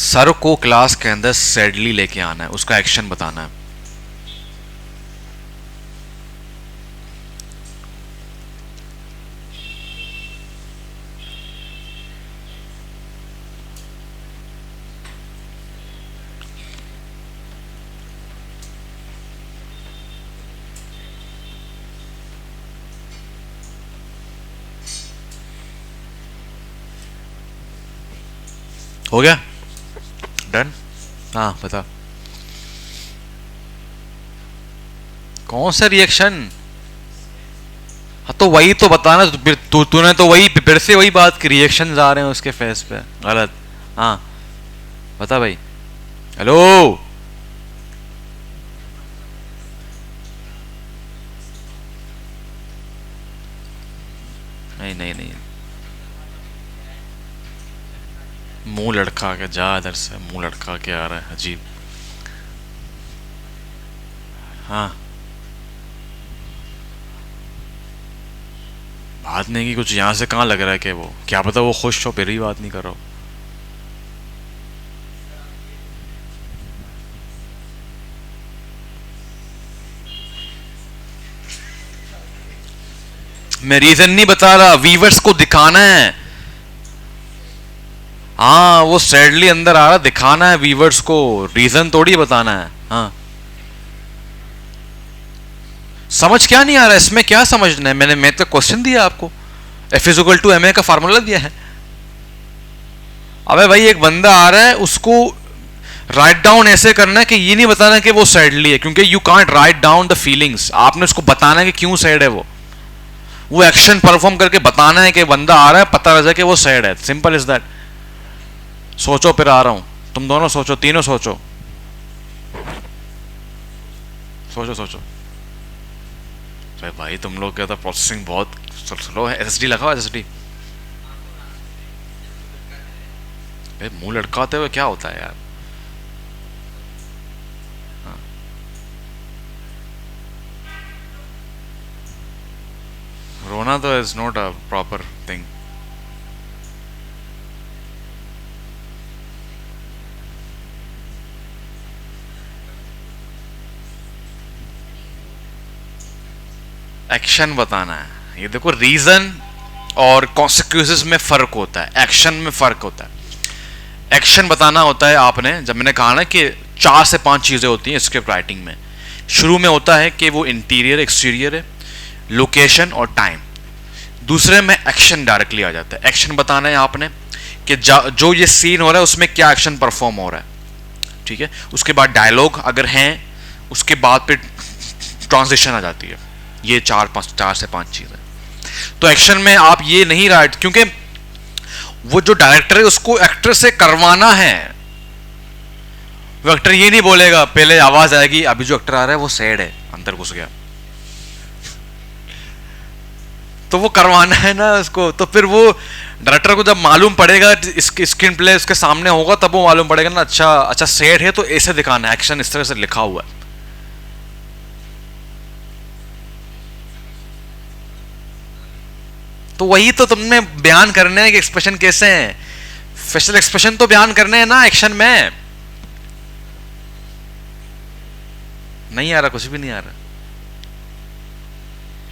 सर को क्लास के अंदर सैडली लेके आना है, उसका एक्शन बताना है। हो गया? डन? हाँ बता। कौन सा रिएक्शन? हाँ तो वही तो बताना। तूने तो वही फिर से वही बात की, रिएक्शंस आ रहे हैं उसके फेस पे। गलत। हाँ बता भाई। हेलो, नहीं नहीं नहीं, मुंह लड़का के जा इधर से, मुंह लड़का के आ रहा है, अजीब। हाँ बात नहीं की कुछ, यहाँ से कहाँ लग रहा है कि वो, क्या पता वो खुश हो फिर ही बात नहीं कर रहा हो। मैं रीजन नहीं बता रहा, वीवर्स को दिखाना है। हाँ वो सैडली अंदर आ रहा, दिखाना है वीवर्स को, रीजन थोड़ी बताना है। हाँ समझ क्या नहीं आ रहा है इसमें, क्या समझना है? मैं तो क्वेश्चन दिया आपको, F=ma का फार्मूला दिया है। अबे भाई एक बंदा आ रहा है, उसको राइट डाउन ऐसे करना है कि ये नहीं बताना कि वो सैडली है, क्योंकि you can't write down the feelings. आपने उसको बताना है कि क्यों सैड है वो एक्शन परफॉर्म करके बताना है कि बंदा आ रहा है, पता लग जाए कि वो सैड है। Simple is that. सोचो फिर आ रहा हूं, तुम दोनों सोचो, तीनों सोचो, सोचो सोचो। भाई तुम लोग क्या था, प्रोसेसिंग बहुत स्लो है। SSD लगाओ, SSD। भाई मुंह लटकाते हुए क्या होता है यार? हाँ। रोना तो is not a proper thing. Action बताना है। ये देखो, रीजन और कॉन्सिक्वेंसेस में फर्क होता है, एक्शन में फर्क होता है। एक्शन बताना होता है आपने, जब मैंने कहा ना कि 4 से 5 चीजें होती हैं स्क्रिप्ट राइटिंग में। शुरू में होता है कि वो इंटीरियर एक्सटीरियर है, लोकेशन और टाइम। दूसरे में एक्शन डायरेक्टली आ जाता है। एक्शन बताना है आपने कि जो ये सीन हो रहा है उसमें क्या एक्शन परफॉर्म हो रहा है, ठीक है। उसके बाद डायलॉग अगर हैं, उसके बाद फिर ट्रांजिशन आ जाती है। ये 4 से 5 चीजें। तो एक्शन में आप ये नहीं राइट, क्योंकि वो जो डायरेक्टर है उसको एक्टर से करवाना है। वो एक्टर ये नहीं बोलेगा, पहले आवाज आएगी अभी जो एक्टर आ रहा है वो सैड है, अंदर घुस गया, तो वो करवाना है ना उसको। तो फिर वो डायरेक्टर को जब मालूम पड़ेगा, इसकी स्क्रीन प्ले उसके सामने होगा, तब वो मालूम पड़ेगा ना, अच्छा सैड है तो ऐसे दिखाना है, एक्शन इस तरह से लिखा हुआ है। तो वही तो तुमने बयान करने हैं कि एक्सप्रेशन कैसे हैं, फेशियल एक्सप्रेशन तो बयान करने हैं ना एक्शन में। नहीं आ रहा, कुछ भी नहीं आ रहा।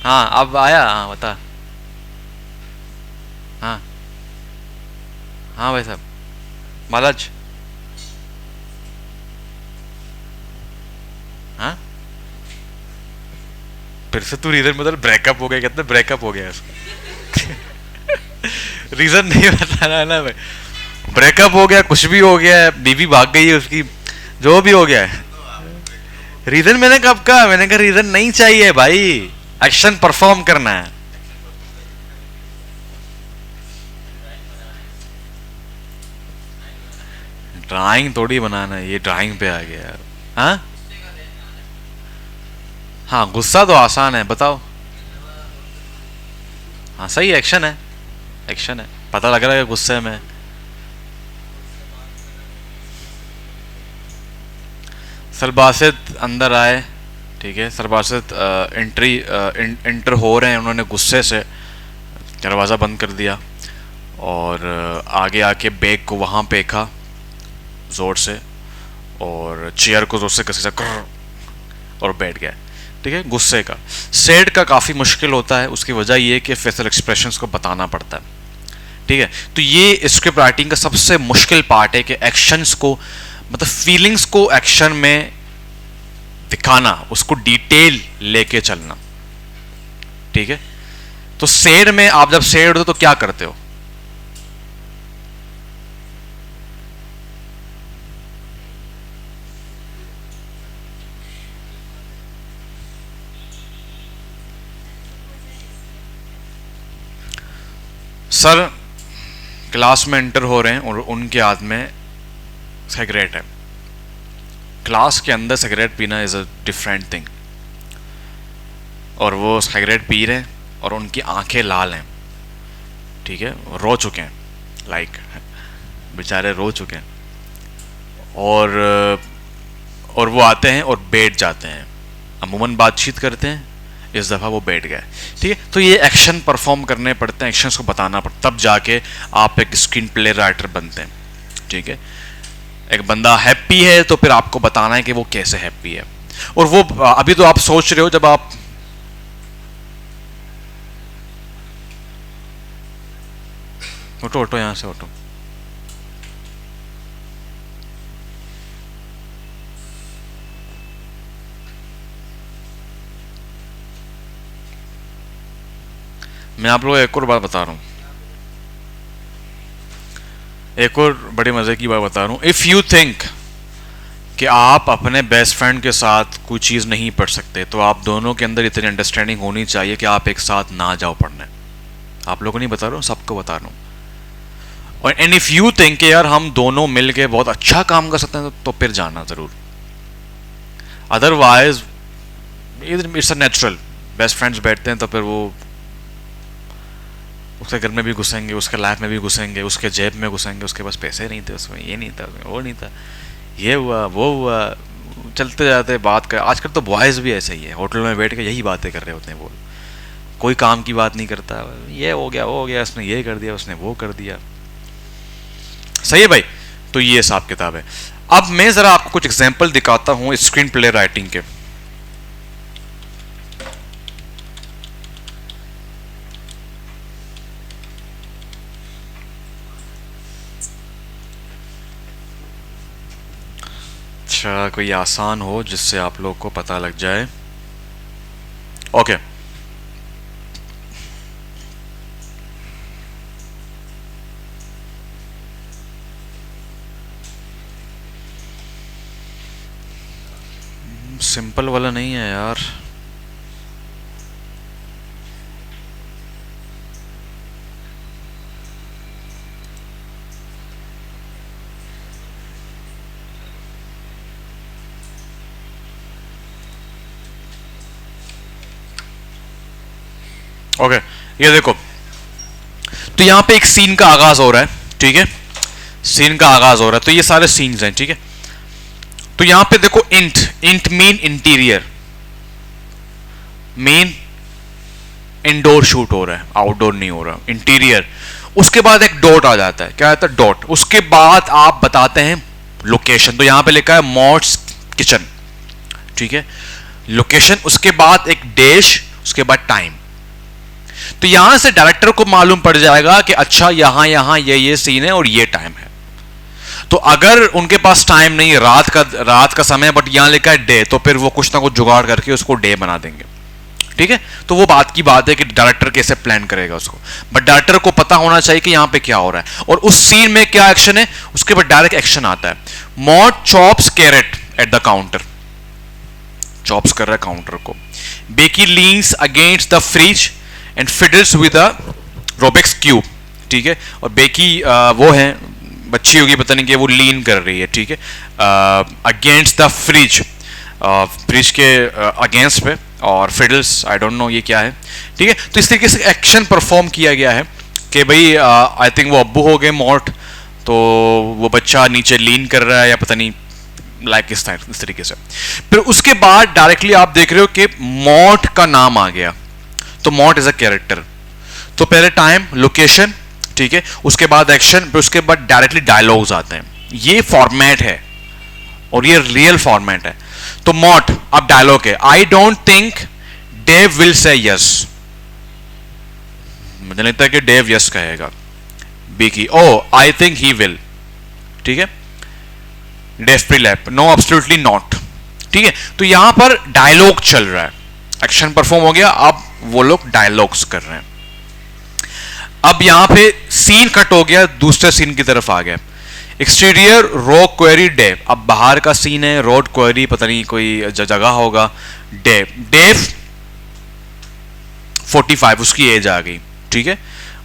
हाँ अब आया, हाँ बता। हाँ हाँ भाई साहब, बालाज। हाँ फिर से तू रीजन बदल, ब्रेकअप हो गया, कहते ब्रेकअप हो गया इसका। रीजन नहीं बताना है ना भाई, ब्रेकअप हो गया, कुछ भी हो गया है, बीवी भाग गई है उसकी, जो भी हो गया है। रीजन मैंने कब कहा? मैंने कहा रीजन नहीं चाहिए भाई, एक्शन परफॉर्म करना है। ड्राइंग थोड़ी बनाना है, ये ड्राइंग पे आ गया। हाँ हाँ गुस्सा तो आसान है, बताओ। हाँ सही, एक्शन है, एक्शन है, पता लग रहा है गुस्से में। सरबासित अंदर आए, ठीक है। सरबासित एंटर हो रहे हैं, उन्होंने गुस्से से दरवाज़ा बंद कर दिया और आगे आके बैग को वहाँ फेंका ज़ोर से और चेयर को ज़ोर से किसी से और बैठ गया, ठीक है, गुस्से का। सैड का काफ़ी मुश्किल होता है, उसकी वजह ये है कि फेशियल एक्सप्रेशंस को बताना पड़ता है, ठीक है। तो ये स्क्रिप्ट राइटिंग का सबसे मुश्किल पार्ट है कि एक्शंस को, मतलब फीलिंग्स को एक्शन में दिखाना, उसको डिटेल लेके चलना, ठीक है। तो सैड में आप जब सैड होते हो तो क्या करते हो? सर क्लास में एंटर हो रहे हैं और उनके हाथ में सिगरेट है। क्लास के अंदर सिगरेट पीना इज़ अ डिफरेंट थिंग, और वो सिगरेट पी रहे हैं और उनकी आंखें लाल हैं, ठीक है, रो चुके हैं, लाइक बेचारे रो चुके हैं, और वो आते हैं और बैठ जाते हैं। अमूमन बातचीत करते हैं, इस दफ़ा वो बैठ गए, ठीक है। तो ये एक्शन परफॉर्म करने पड़ते हैं, एक्शंस को बताना पड़ता, तब जाके आप एक स्क्रीन प्ले राइटर बनते हैं, ठीक है। एक बंदा हैप्पी है तो फिर आपको बताना है कि वो कैसे हैप्पी है। और वो अभी तो आप सोच रहे हो, जब आप उठो यहाँ से उठो, मैं आप लोगों को एक और बात बता रहा हूँ, एक और बड़ी मज़े की बात बता रहा हूँ। इफ़ यू थिंक कि आप अपने बेस्ट फ्रेंड के साथ कोई चीज़ नहीं पढ़ सकते, तो आप दोनों के अंदर इतनी अंडरस्टैंडिंग होनी चाहिए कि आप एक साथ ना जाओ पढ़ने। आप लोगों को नहीं बता रहा हूँ, सबको बता रहा हूँ। और एंड इफ़ यू थिंक कि यार हम दोनों मिल के बहुत अच्छा काम कर सकते हैं, तो फिर जाना ज़रूर। Otherwise it's a natural, best friends बैठते हैं तो फिर वो उसके घर में भी घुसेंगे, उसके लाइफ में भी घुसेंगे, उसके जेब में घुसेंगे, उसके पास पैसे नहीं थे, उसमें ये नहीं था, उसमें वो नहीं था, ये हुआ वो हुआ, चलते जाते बात कर। आजकल तो बॉयज़ भी ऐसे ही है, होटल में बैठ के यही बातें कर रहे होते हैं, वो कोई काम की बात नहीं करता, ये हो गया वो हो गया, उसने ये कर दिया, उसने वो कर दिया। सही है भाई। तो ये हिसाब किताब है। अब मैं ज़रा आपको कुछ एग्जाम्पल दिखाता हूँ स्क्रीन प्ले राइटिंग के। अच्छा, कोई आसान हो जिससे आप लोग को पता लग जाए। ओके, सिंपल वाला नहीं है यार। ओके, ये देखो, तो यहां पे एक सीन का आगाज हो रहा है, ठीक है, सीन का आगाज हो रहा है। तो ये सारे सीन्स हैं, ठीक है। तो यहां पे देखो, int mean interior, mean indoor shoot हो रहा है, आउटडोर नहीं हो रहा, इंटीरियर। उसके बाद एक डॉट आ जाता है, क्या आता है, डॉट। उसके बाद आप बताते हैं लोकेशन, तो यहां पे लिखा है मॉड्स किचन, ठीक है, लोकेशन। उसके बाद एक डैश, उसके बाद टाइम। तो यहां से डायरेक्टर को मालूम पड़ जाएगा कि अच्छा यहां ये सीन है और ये टाइम है। तो अगर उनके पास टाइम नहीं है, रात का समय, बट यहां लिखा है डे, तो फिर वो कुछ ना कुछ जुगाड़ करके उसको डे बना देंगे, ठीक है। तो वो बात की बात है कि डायरेक्टर कैसे प्लान करेगा उसको, बट डायरेक्टर को पता होना चाहिए कि यहां पे क्या हो रहा है और उस सीन में क्या एक्शन है। उसके बाद डायरेक्ट एक्शन आता है। Maud chops carrot at the counter, chops कर रहा है काउंटर को। Becky leans against the fridge and fiddles with a Rubik's cube, ठीक है। और बेकी वो है, बच्ची होगी पता नहीं कि वो लीन कर रही है, ठीक है, अगेंस्ट द फ्रिज, फ्रिज के अगेंस्ट पे, और फिडल्स आई डोंट नो ये क्या है, ठीक है। तो इस तरीके से एक्शन परफॉर्म किया गया है कि भाई आई थिंक वो अब्बू हो गए मॉर्ट, तो वो बच्चा नीचे लीन कर रहा है या पता नहीं, लाइक इस तरीके से। फिर उसके बाद डायरेक्टली आप देख रहे हो कि मॉर्ट का नाम आ गया, तो मॉर्ट इज अ कैरेक्टर। तो पहले टाइम, लोकेशन, ठीक है, उसके बाद एक्शन, फिर उसके बाद डायरेक्टली डायलॉग्स आते हैं, ये फॉर्मेट है और ये रियल फॉर्मेट है। तो मॉट अब डायलॉग है, I don't think Dave will say yes. मुझे लगता है कि डेव यस कहेगा। बी की, ओ आई थिंक ही विल। ठीक है, डेव प्रीलैप, नो एब्सोल्युटली नॉट। ठीक है, तो यहां पर डायलॉग चल रहा है, एक्शन परफॉर्म हो गया, अब वो लोग डायलॉग्स कर रहे हैं। अब यहां पे सीन कट हो गया, दूसरे सीन की तरफ आ गया। एक्सटीरियर रोड क्वेरी डेव, अब बाहर का सीन है, रोड क्वेरी पता नहीं कोई जगह होगा। डेव 45, उसकी एज आ गई। ठीक है,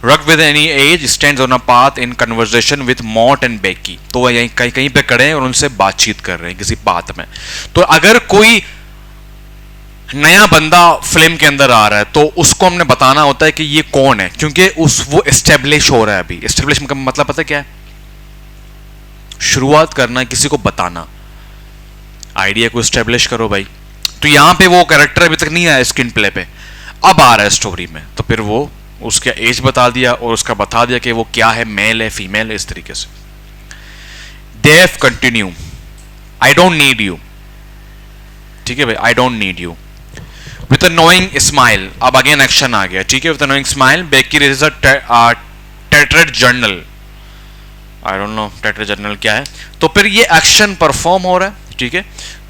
rug with any age stands on a path in conversation with Mott and Becky. तो वह यहीं कहीं कहीं पे खड़े हैं और उनसे बातचीत कर रहे हैं किसी पाथ में। तो अगर कोई नया बंदा फिल्म के अंदर आ रहा है तो उसको हमने बताना होता है कि ये कौन है, क्योंकि वो एस्टेब्लिश हो रहा है। अभी एस्टेब्लिश का मतलब पता क्या है? शुरुआत करना, किसी को बताना, आइडिया को एस्टेब्लिश करो भाई। तो यहां पे वो कैरेक्टर अभी तक नहीं आया स्क्रीन प्ले पे, अब आ रहा है स्टोरी में, तो फिर वो उसका एज बता दिया और उसका बता दिया कि वो क्या है, मेल है फीमेल है, इस तरीके से। Dave continue, I don't need you. ठीक है भाई, I don't need you with a knowing smile. अब अगेन एक्शन आ गया। ठीक है, with a knowing smile Becky raise a tattered journal. I don't know tattered journal क्या है। तो फिर ये एक्शन परफॉर्म हो रहा है। ठीक है,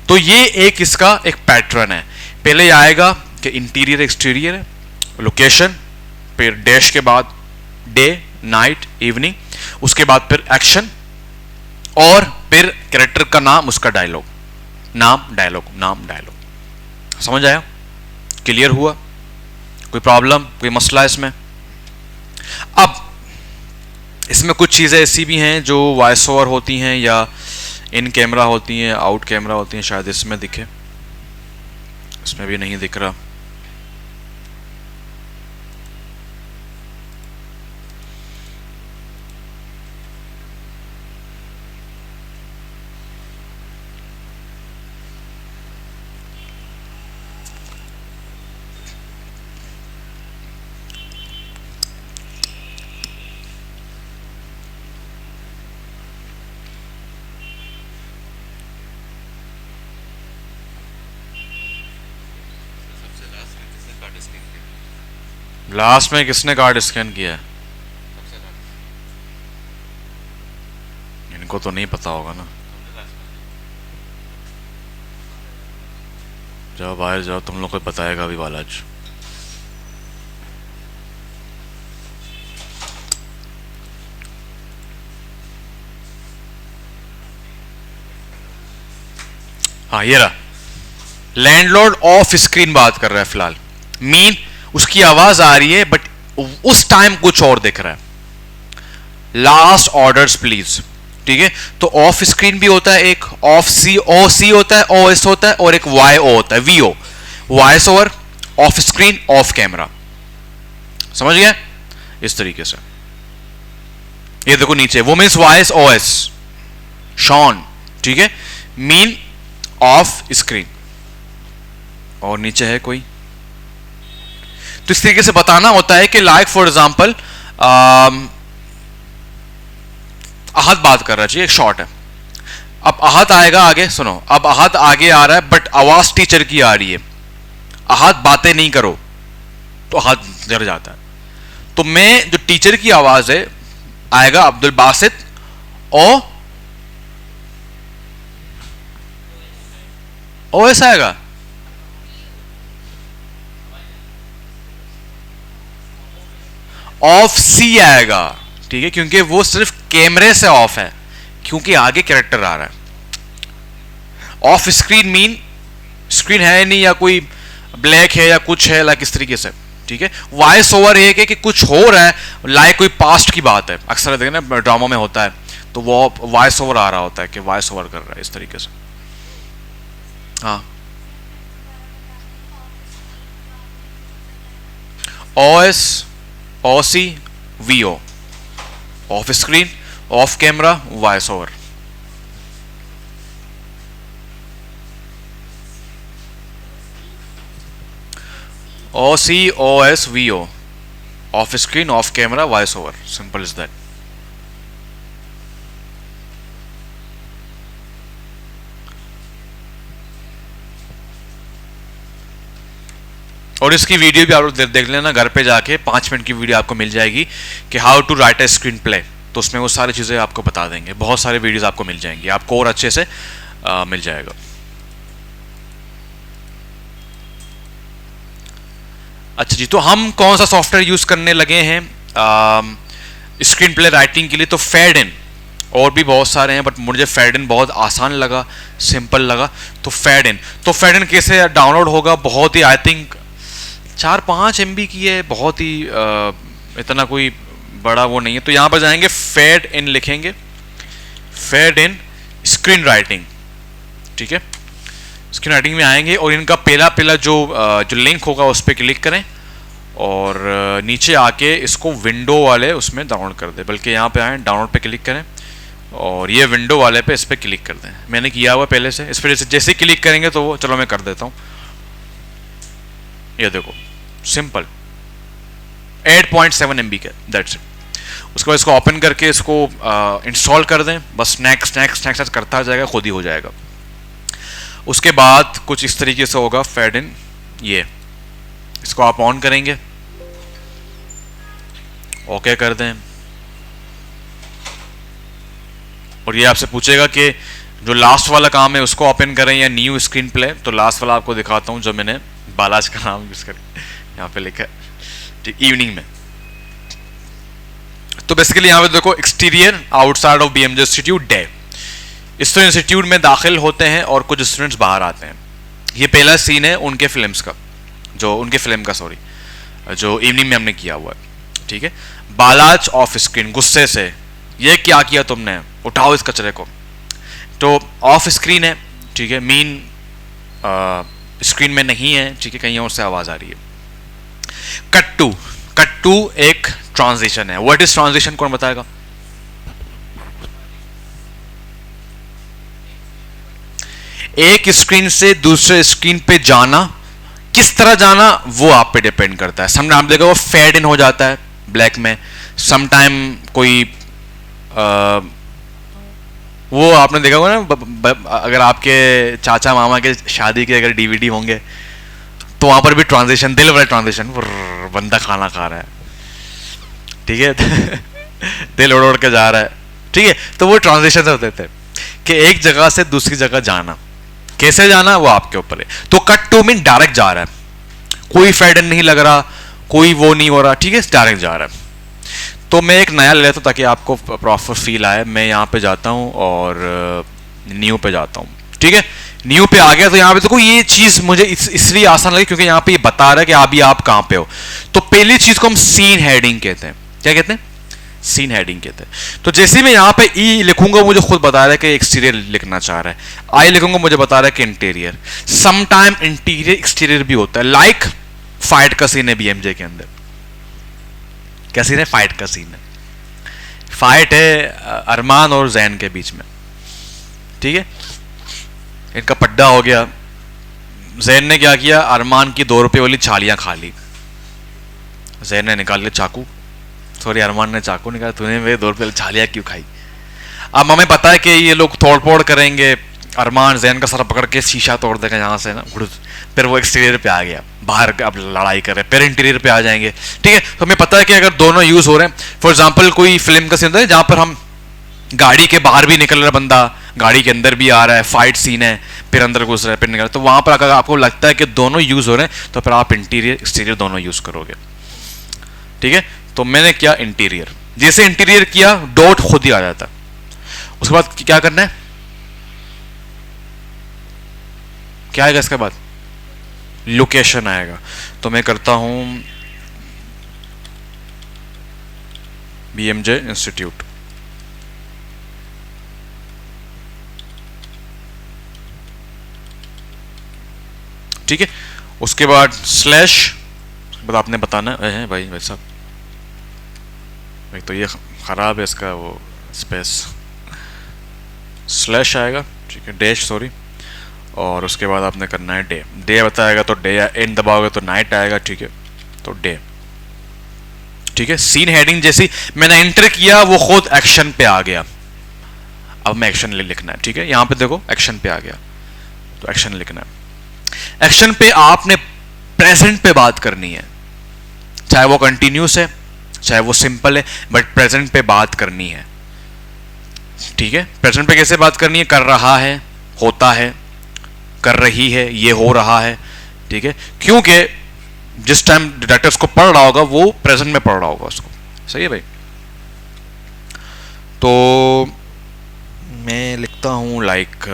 तो ये एक इसका एक पैटर्न है। पहले आएगा कि इंटीरियर एक्सटीरियर है, लोकेशन, फिर डैश के बाद डे नाइट इवनिंग, उसके बाद फिर एक्शन और फिर कैरेक्टर का नाम, उसका डायलॉग, नाम डायलॉग, नाम डायलॉग। समझ आया? क्लियर हुआ? कोई प्रॉब्लम, कोई मसला इसमें? अब इसमें कुछ चीज़ें ऐसी भी हैं जो वॉइस ओवर होती हैं या इन कैमरा होती हैं, आउट कैमरा होती हैं। शायद इसमें दिखे, इसमें भी नहीं दिख रहा। लास्ट में किसने कार्ड स्कैन किया है? इनको तो नहीं पता होगा ना। जाओ बाहर जाओ, तुम लोग को बताएगा अभी बालाज। हाँ ये रहा, लैंडलॉर्ड ऑफ स्क्रीन बात कर रहा है फिलहाल। मीन उसकी आवाज आ रही है बट उस टाइम कुछ और दिख रहा है। Last orders please. ठीक है, तो ऑफ स्क्रीन भी होता है एक, ऑफ सी ओ सी होता है, ओ एस होता है, और एक वाई ओ होता है, V O, voice over, off screen, off camera. समझ गया? इस तरीके से ये देखो नीचे, वो मीन्स वॉइस ओ एस शॉन। ठीक है, मीन ऑफ स्क्रीन, और नीचे है कोई। तो इस तरीके से बताना होता है कि लाइक फॉर एग्जाम्पल आहत बात कर रहा है, एक शॉर्ट है। अब आहत आएगा आगे, सुनो, अब आहत आगे आ रहा है बट आवाज टीचर की आ रही है। आहत बातें नहीं करो, तो आहत डर जाता है। तो मैं जो टीचर की आवाज है आएगा अब्दुल बासित ओ ऐसा आएगा। ऑफ सी आएगा। ठीक है, क्योंकि वो सिर्फ कैमरे से ऑफ है, क्योंकि आगे कैरेक्टर आ रहा है। ऑफ स्क्रीन मीन स्क्रीन है नहीं, या कोई ब्लैक है या कुछ है, लाइक इस तरीके से। ठीक है, वॉइस ओवर एक है कि कुछ हो रहा है, लाइक कोई पास्ट की बात है, अक्सर देखें ना ड्रामा में होता है, तो वो वॉइस ओवर आ रहा होता है कि वॉइस ओवर कर रहा है, इस तरीके से। हाँ, O S O C V O, off screen, off camera, voice over. O C O S V O, off screen, off camera, voice over. Simple is that. और इसकी वीडियो भी आप लोग देख लेना घर पे जाके, 5 मिनट की वीडियो आपको मिल जाएगी कि how to write a screenplay. तो उसमें वो सारी चीज़ें आपको बता देंगे, बहुत सारे वीडियोस आपको मिल जाएंगे, आपको और अच्छे से मिल जाएगा। अच्छा जी, तो हम कौन सा सॉफ्टवेयर यूज़ करने लगे हैं स्क्रीन प्ले राइटिंग के लिए? तो फेड-इन, और भी बहुत सारे हैं बट मुझे फेड-इन बहुत आसान लगा, सिंपल लगा। तो फेड-इन कैसे डाउनलोड होगा? बहुत ही आई थिंक 4-5 MB की है, बहुत ही इतना कोई बड़ा वो नहीं है। तो यहाँ पर जाएंगे, फेड-इन लिखेंगे, फेड-इन स्क्रीन राइटिंग, ठीक है। स्क्रीन राइटिंग में आएंगे और इनका पहला जो लिंक होगा उस पर क्लिक करें और नीचे आके इसको विंडो वाले उसमें डाउनलोड कर दें। बल्कि यहाँ पे आएँ, डाउनलोड पे क्लिक करें और ये विंडो वाले पे इस पर क्लिक कर दें। मैंने किया हुआ पहले से, इस पर जैसे ही क्लिक करेंगे तो वो, चलो मैं कर देता हूँ। ये देखो सिंपल 8.7 MB का, दैट्स इट। उसके बाद इसको ओपन करके इसको इंस्टॉल कर दें, बस नेक्स्ट करता जाएगा, खुद ही हो जाएगा। उसके बाद कुछ इस तरीके से होगा फेड-इन, ये इसको आप ऑन करेंगे, ओके कर दें और ये आपसे पूछेगा कि जो लास्ट वाला काम है उसको ओपन करें या न्यू स्क्रीन प्ले। तो लास्ट वाला आपको दिखाता हूं जो मैंने बालाज का नाम यूज कर यहाँ पे लिखा है, ठीक, इवनिंग में। तो बेसिकली यहाँ पे देखो, exterior outside of BMJ institute day. इस इंस्टीट्यूट में दाखिल होते हैं और कुछ स्टूडेंट्स बाहर आते हैं। ये पहला सीन है उनके फिल्म का जो इवनिंग में हमने किया हुआ है, ठीक है। बालाज ऑफ स्क्रीन, गुस्से से, ये क्या किया तुमने, उठाओ इस कचरे को। तो ऑफ स्क्रीन है, ठीक है, मीन स्क्रीन में नहीं है, ठीक है, कहीं और से आवाज आ रही है। कट टू एक ट्रांजिशन है। व्हाट इज ट्रांजिशन, कौन बताएगा? एक स्क्रीन से दूसरे स्क्रीन पे जाना, किस तरह जाना वो आप पे डिपेंड करता है। समटाइम आप देखो वो फेड इन हो जाता है ब्लैक में, समटाइम कोई वो आपने देखा होगा ना, अगर आपके चाचा मामा के शादी के अगर DVD होंगे तो वहां पर भी ट्रांजिशन, दिल वाला ट्रांजिशन, बंदा खाना खा रहा है, ठीक है दिल उड़ उड़ के जा रहा है, ठीक है। तो वो ट्रांजिशन होते थे कि एक जगह से दूसरी जगह जाना, कैसे जाना वो आपके ऊपर है। तो कट टू मीन डायरेक्ट जा रहा है, कोई फेड इन नहीं लग रहा, कोई वो नहीं हो रहा, ठीक है, डायरेक्ट जा रहा है। तो मैं एक नया ले लेता हूँ ताकि आपको प्रॉपर फील आए। मैं यहाँ पे जाता हूँ और न्यू पे जाता हूँ, ठीक है। न्यू पे आ गया तो यहाँ पे देखो ये चीज मुझे इसलिए आसान लगी क्योंकि यहाँ पे ये बता रहा है कि अभी आप कहाँ पे हो। तो पहली चीज को हम सीन हेडिंग कहते हैं। क्या कहते हैं? सीन हेडिंग कहते हैं। तो जैसे मैं यहाँ पे ई लिखूंगा मुझे खुद बता रहा है कि एक्सटीरियर लिखना चाह रहा है, आई लिखूंगा मुझे बता रहा है कि इंटीरियर। समटाइम इंटीरियर एक्सटीरियर भी होता है, लाइक फाइट का सीन है BMJ के अंदर। क्या सीन है? फाइट का सीन है। फाइट है अरमान और जैन के बीच में, ठीक है। इनका पड्डा हो गया, जैन ने क्या किया, अरमान की 2 रुपए वाली छालियां खा ली। जैन ने निकाल लिया चाकू, सॉरी अरमान ने चाकू निकाला, तूने मेरे 2 रुपए वाली छालियां क्यों खाई। अब हमें पता है कि ये लोग तोड़ फोड़ करेंगे, अरमान जैन का सर पकड़ के शीशा तोड़ देगा यहाँ से ना, फिर वो एक्सटीरियर पे आ गया, बाहर अब लड़ाई कर रहे हैं, फिर इंटीरियर पे आ जाएंगे, ठीक है। तो हमें पता है कि अगर दोनों यूज हो रहे हैं, फॉर एग्जाम्पल कोई फिल्म का सीन होता है जहाँ पर हम गाड़ी के बाहर भी निकल रहा है बंदा, गाड़ी के अंदर भी आ रहा है, फाइट सीन है, फिर अंदर घुस रहा है, फिर निकल रहा है, तो वहां पर अगर आपको लगता है कि दोनों यूज हो रहे हैं तो फिर आप इंटीरियर एक्सटीरियर दोनों यूज करोगे, ठीक है। तो मैंने किया इंटीरियर, जैसे इंटीरियर किया डॉट खुद ही आ जाता। उसके बाद क्या करना है, क्या आएगा इसके बाद? लोकेशन आएगा। तो मैं करता हूं BMJ इंस्टीट्यूट, ठीक है। उसके बाद स्लैश, बाद आपने बताना है भाई साहब, तो ये खराब है इसका वो स्पेस, स्लैश आएगा, ठीक है, डैश सॉरी, और उसके बाद आपने करना है डे। डे बताएगा तो डे, एंड दबाओगे तो नाइट आएगा, ठीक है, तो डे, ठीक है। सीन हेडिंग जैसी मैंने एंटर किया वो खुद एक्शन पे आ गया। अब मैं एक्शन लिखना है, ठीक है, यहां पे देखो एक्शन पे आ गया, तो एक्शन लिखना है। एक्शन पे आपने प्रेजेंट पे बात करनी है, चाहे वो कंटिन्यूस है चाहे वो सिंपल है, बट प्रेजेंट पे बात करनी है। ठीक है, प्रेजेंट पे कैसे बात करनी है? कर रहा है, होता है, कर रही है, ये हो रहा है। ठीक है, क्योंकि जिस टाइम डायरेक्टर उसको पढ़ रहा होगा वो प्रेजेंट में पढ़ रहा होगा उसको। सही है भाई। तो मैं लिखता हूं लाइक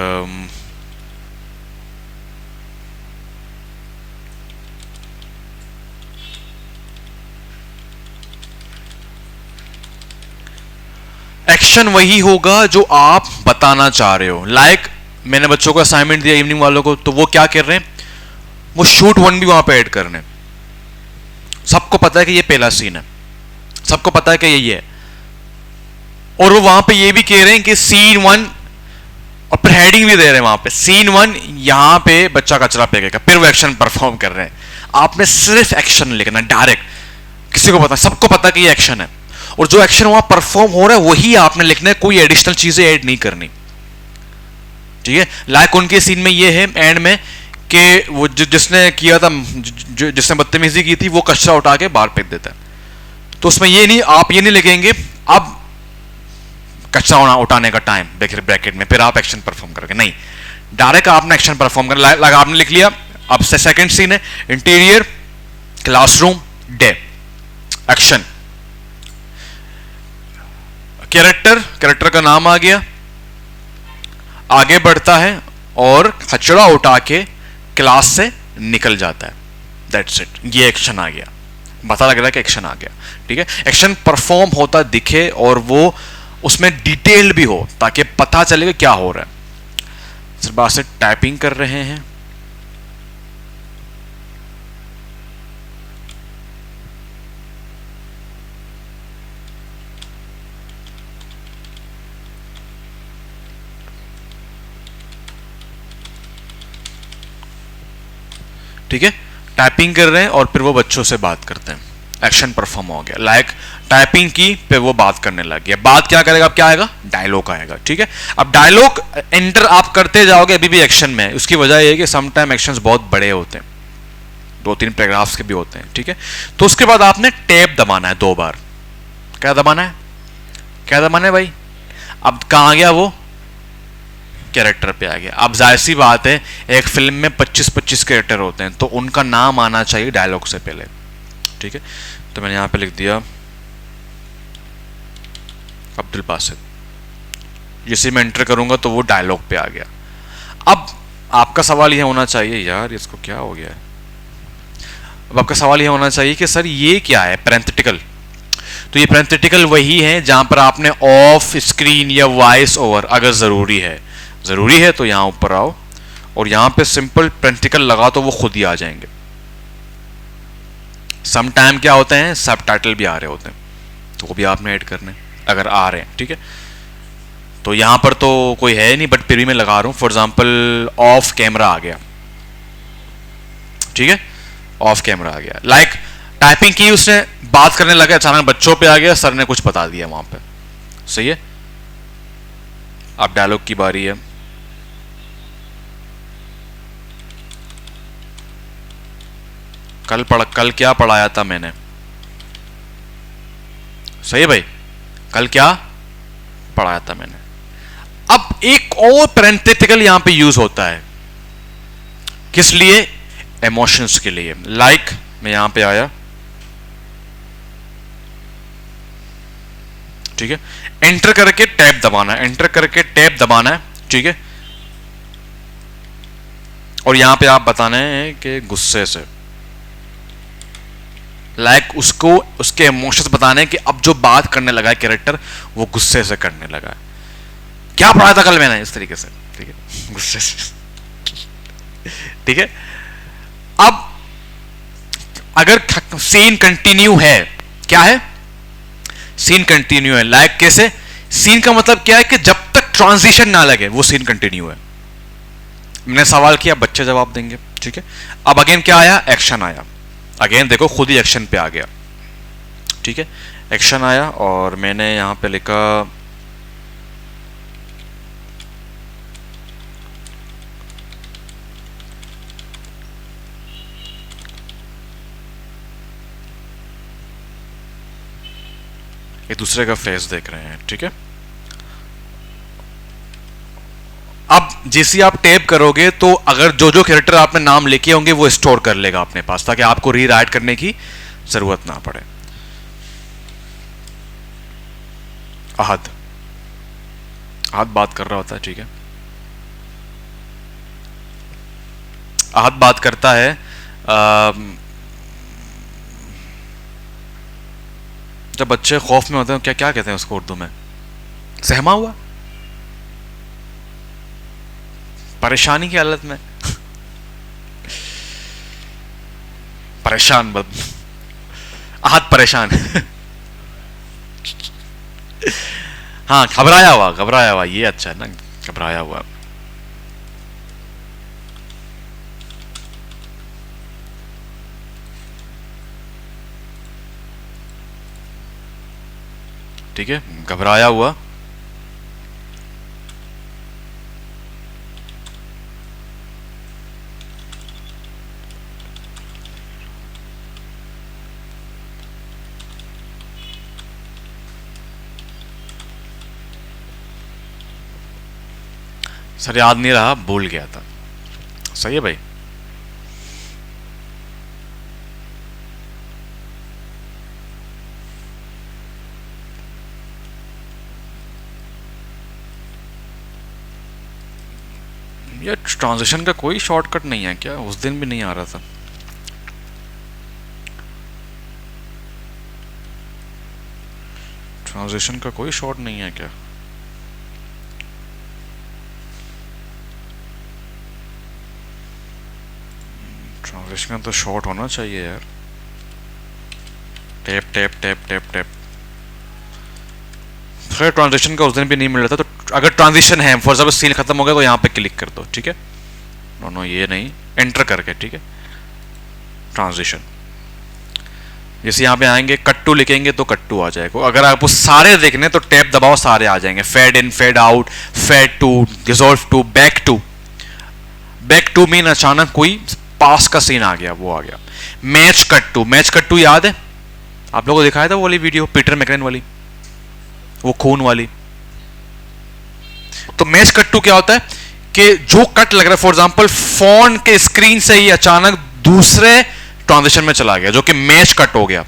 एक्शन वही होगा जो आप बताना चाह रहे हो। लाइक मैंने बच्चों को असाइनमेंट दिया इवनिंग वालों को, तो वो क्या कर रहे हैं? वो शूट वन भी वहां पे ऐड कर रहे हैं। सबको पता है कि ये पहला सीन है, सबको पता है कि यही है, और वो वहां पे ये भी कह रहे हैं कि सीन वन, और फिर हेडिंग भी दे रहे हैं वहां पे, सीन वन यहां पे बच्चा कचरा फेंकेगा, फिर वो एक्शन परफॉर्म कर रहे हैं। आपने सिर्फ एक्शन लिखना डायरेक्ट, किसी को पता, सबको पता कि ये एक्शन है, और जो एक्शन वहां परफॉर्म हो रहा है वही आपने लिखना है, कोई एडिशनल चीजें ऐड नहीं करनी। ठीक है, लाइक उनके सीन में ये है एंड में कि वो जिसने किया था, जिसने बदतमीजी की थी, वो कचरा उठा के बाहर फेंक देता है। तो उसमें ये नहीं, आप ये नहीं लिखेंगे अब कचरा उठाने का टाइम ब्रैकेट में, फिर आप एक्शन परफॉर्म करोगे, नहीं, डायरेक्ट आपने एक्शन परफॉर्म करना। लाइक आपने लिख लिया, अब से सेकंड सीन है, interior classroom day, action, character का नाम आ गया, आगे बढ़ता है और कचरा उठा के क्लास से निकल जाता है, दैट्स इट, ये एक्शन आ गया, पता लग रहा है कि एक्शन आ गया। ठीक है, एक्शन परफॉर्म होता दिखे और वो उसमें डिटेल्ड भी हो ताकि पता चले कि क्या हो रहा है। सिर्फ बात से टाइपिंग कर रहे हैं, ठीक है, टाइपिंग कर रहे हैं और फिर वो बच्चों से बात करते हैं, एक्शन परफॉर्म हो गया। लाइक टाइपिंग की, फिर वो बात करने लग गया। बात क्या करेगा? अब क्या आएगा? डायलॉग आएगा। ठीक है, अब डायलॉग एंटर आप करते जाओगे, अभी भी एक्शन में है। उसकी वजह यह है कि समटाइम एक्शंस बहुत बड़े होते हैं, 2-3 पैराग्राफ्स के भी होते हैं। ठीक है, तो उसके बाद आपने टैब दबाना है 2 बार। क्या दबाना है? क्या दबाना है भाई? अब कहाँ गया वो? कैरेक्टर पे आ गया। अब जाहिर सी बात है, एक फिल्म में 25-25 कैरेक्टर होते हैं, तो उनका नाम आना चाहिए डायलॉग से पहले। ठीक है, तो मैंने यहां पे लिख दिया अब्दुल बासित। जैसे मैं एंटर करूंगा तो वो डायलॉग पे आ गया। अब आपका सवाल यह होना चाहिए, यार इसको क्या हो गया है? अब आपका सवाल यह होना चाहिए कि सर ये क्या है? पैरेंथेटिकल। तो ये पैरेंथेटिकल वही है जहां पर आपने ऑफ स्क्रीन या वॉइस ओवर, अगर जरूरी है तो यहां ऊपर आओ और यहां पे सिंपल पैरेंथेटिकल लगा तो वो खुद ही आ जाएंगे। सम टाइम क्या होते हैं, सब टाइटल भी आ रहे होते हैं, तो वो भी आपने ऐड करने अगर आ रहे हैं। ठीक है, तो यहां पर तो कोई है नहीं, बट फिर भी मैं लगा रहा हूं। फॉर एग्जांपल ऑफ कैमरा आ गया। ठीक है, ऑफ कैमरा आ गया। लाइक टाइपिंग की, उसने बात करने लगा, अचानक बच्चों पे आ गया, सर ने कुछ बता दिया वहां पे। सही है, अब डायलॉग की बारी है। कल क्या पढ़ाया था मैंने? सही है भाई, कल क्या पढ़ाया था मैंने। अब एक और पैरेंथेटिकल यहां पे यूज होता है, किस लिए? इमोशंस के लिए। लाइक मैं यहां पे आया, ठीक है, एंटर करके टैब दबाना है, एंटर करके टैब दबाना है। ठीक है, और यहां पे आप बताना है कि गुस्से से, लाइक उसको उसके इमोशंस बताने कि अब जो बात करने लगा है कैरेक्टर, वो गुस्से से करने लगा है। क्या पढ़ा था कल मैंने, इस तरीके से। ठीक है, गुस्से से। ठीक है, अब अगर सीन कंटिन्यू है, क्या है? सीन कंटिन्यू है। लाइक कैसे? सीन का मतलब क्या है कि जब तक ट्रांजिशन ना लगे वो सीन कंटिन्यू है। मैंने सवाल किया, बच्चे जवाब देंगे। ठीक है, अब अगेन क्या आया? एक्शन आया। अगेन देखो खुद ही एक्शन पे आ गया। ठीक है, एक्शन आया और मैंने यहां पे लिखा एक दूसरे का फेस देख रहे हैं, ठीक है। अब जैसे आप टैप करोगे तो अगर जो जो कैरेक्टर आपने नाम लिखे होंगे वो स्टोर कर लेगा अपने पास, ताकि आपको रीराइट करने की जरूरत ना पड़े। अहद बात कर रहा होता है, ठीक है। अहद बात करता है, जब बच्चे खौफ में होते हैं क्या क्या कहते हैं उसको उर्दू में? सहमा हुआ, परेशानी की हालत में परेशान, आहत परेशान हाँ, घबराया हुआ, ये अच्छा है ना, घबराया हुआ। ठीक है, घबराया हुआ। सर याद नहीं रहा, भूल गया था। सही है भाई। ये ट्रांजिशन का कोई शॉर्टकट नहीं है क्या? उस दिन भी नहीं आ रहा था। ट्रांजिशन का कोई शॉर्ट नहीं है क्या? ट्रांजिशन का तो शॉर्ट होना चाहिए यार। Tap tap tap tap tap. खैर ट्रांजिशन का उस दिन भी नहीं मिल रहा था, तो अगर ट्रांजिशन है, फॉर एग्जाम्पल सीन खत्म हो गया तो यहाँ पे क्लिक कर दो, ठीक है। नो ये नहीं, एंटर करके, ठीक है। ट्रांजिशन जैसे यहाँ पे आएंगे, कट्टू लिखेंगे तो कट्टू आ जाएगा। अगर आपको सारे देखने तो टैप दबाओ, सारे आ जाएंगे। Fade in, fade out, fade to, dissolve to, back to. Back to mean अचानक कोई पास का सीन आ गया, वो आ गया। मैच कट्टू, मैच कट्टू याद है आप लोगों को? दिखाया था वो वाली वीडियो, पीटर मैकलेन वाली, वो खून वाली। तो मैच कट्टू क्या होता है कि जो कट लग रहा है, फॉर एग्जांपल फोन के स्क्रीन से ही अचानक दूसरे ट्रांजिशन में चला गया, जो कि मैच कट हो गया।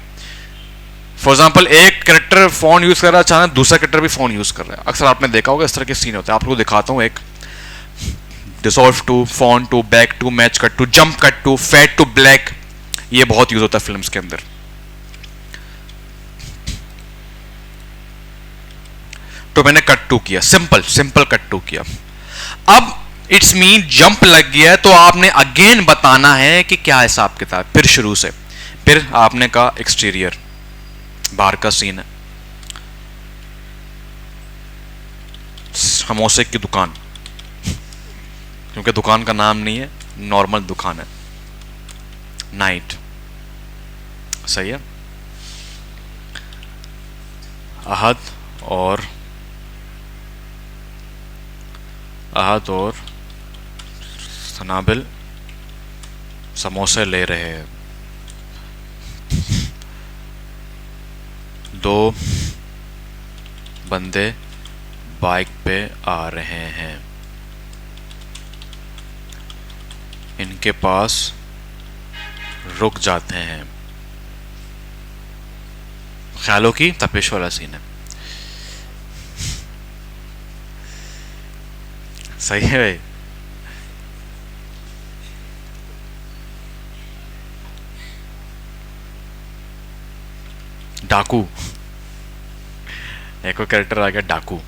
फॉर एग्जांपल एक कैरेक्टर फोन यूज कर रहा है, अचानक दूसरा कैरेक्टर भी फोन यूज कर रहा है। अक्सर आपने देखा होगा इस तरह के सीन होते हैं। आप लोगों को दिखाता हूं एक, dissolve to, phone to, back to, match cut to, jump cut to, fade to black. ये बहुत यूज होता है फिल्म्स के अंदर। तो मैंने कट टू किया, सिंपल कट टू किया। अब इट्स मीन जंप लग गया, तो आपने अगेन बताना है कि क्या हिसाब किताब, फिर शुरू से। फिर आपने कहा एक्सटीरियर, बाहर का सीन है, समोसे की दुकान, क्योंकि दुकान का नाम नहीं है, नॉर्मल दुकान है। नाइट, सही है। अहद और सनाबिल समोसे ले रहे हैं। दो बंदे बाइक पे आ रहे हैं, इनके पास रुक जाते हैं। ख्यालों की तपिश वाला सीन है। सही है भाई। डाकू, एक और कैरेक्टर आ गया डाकू।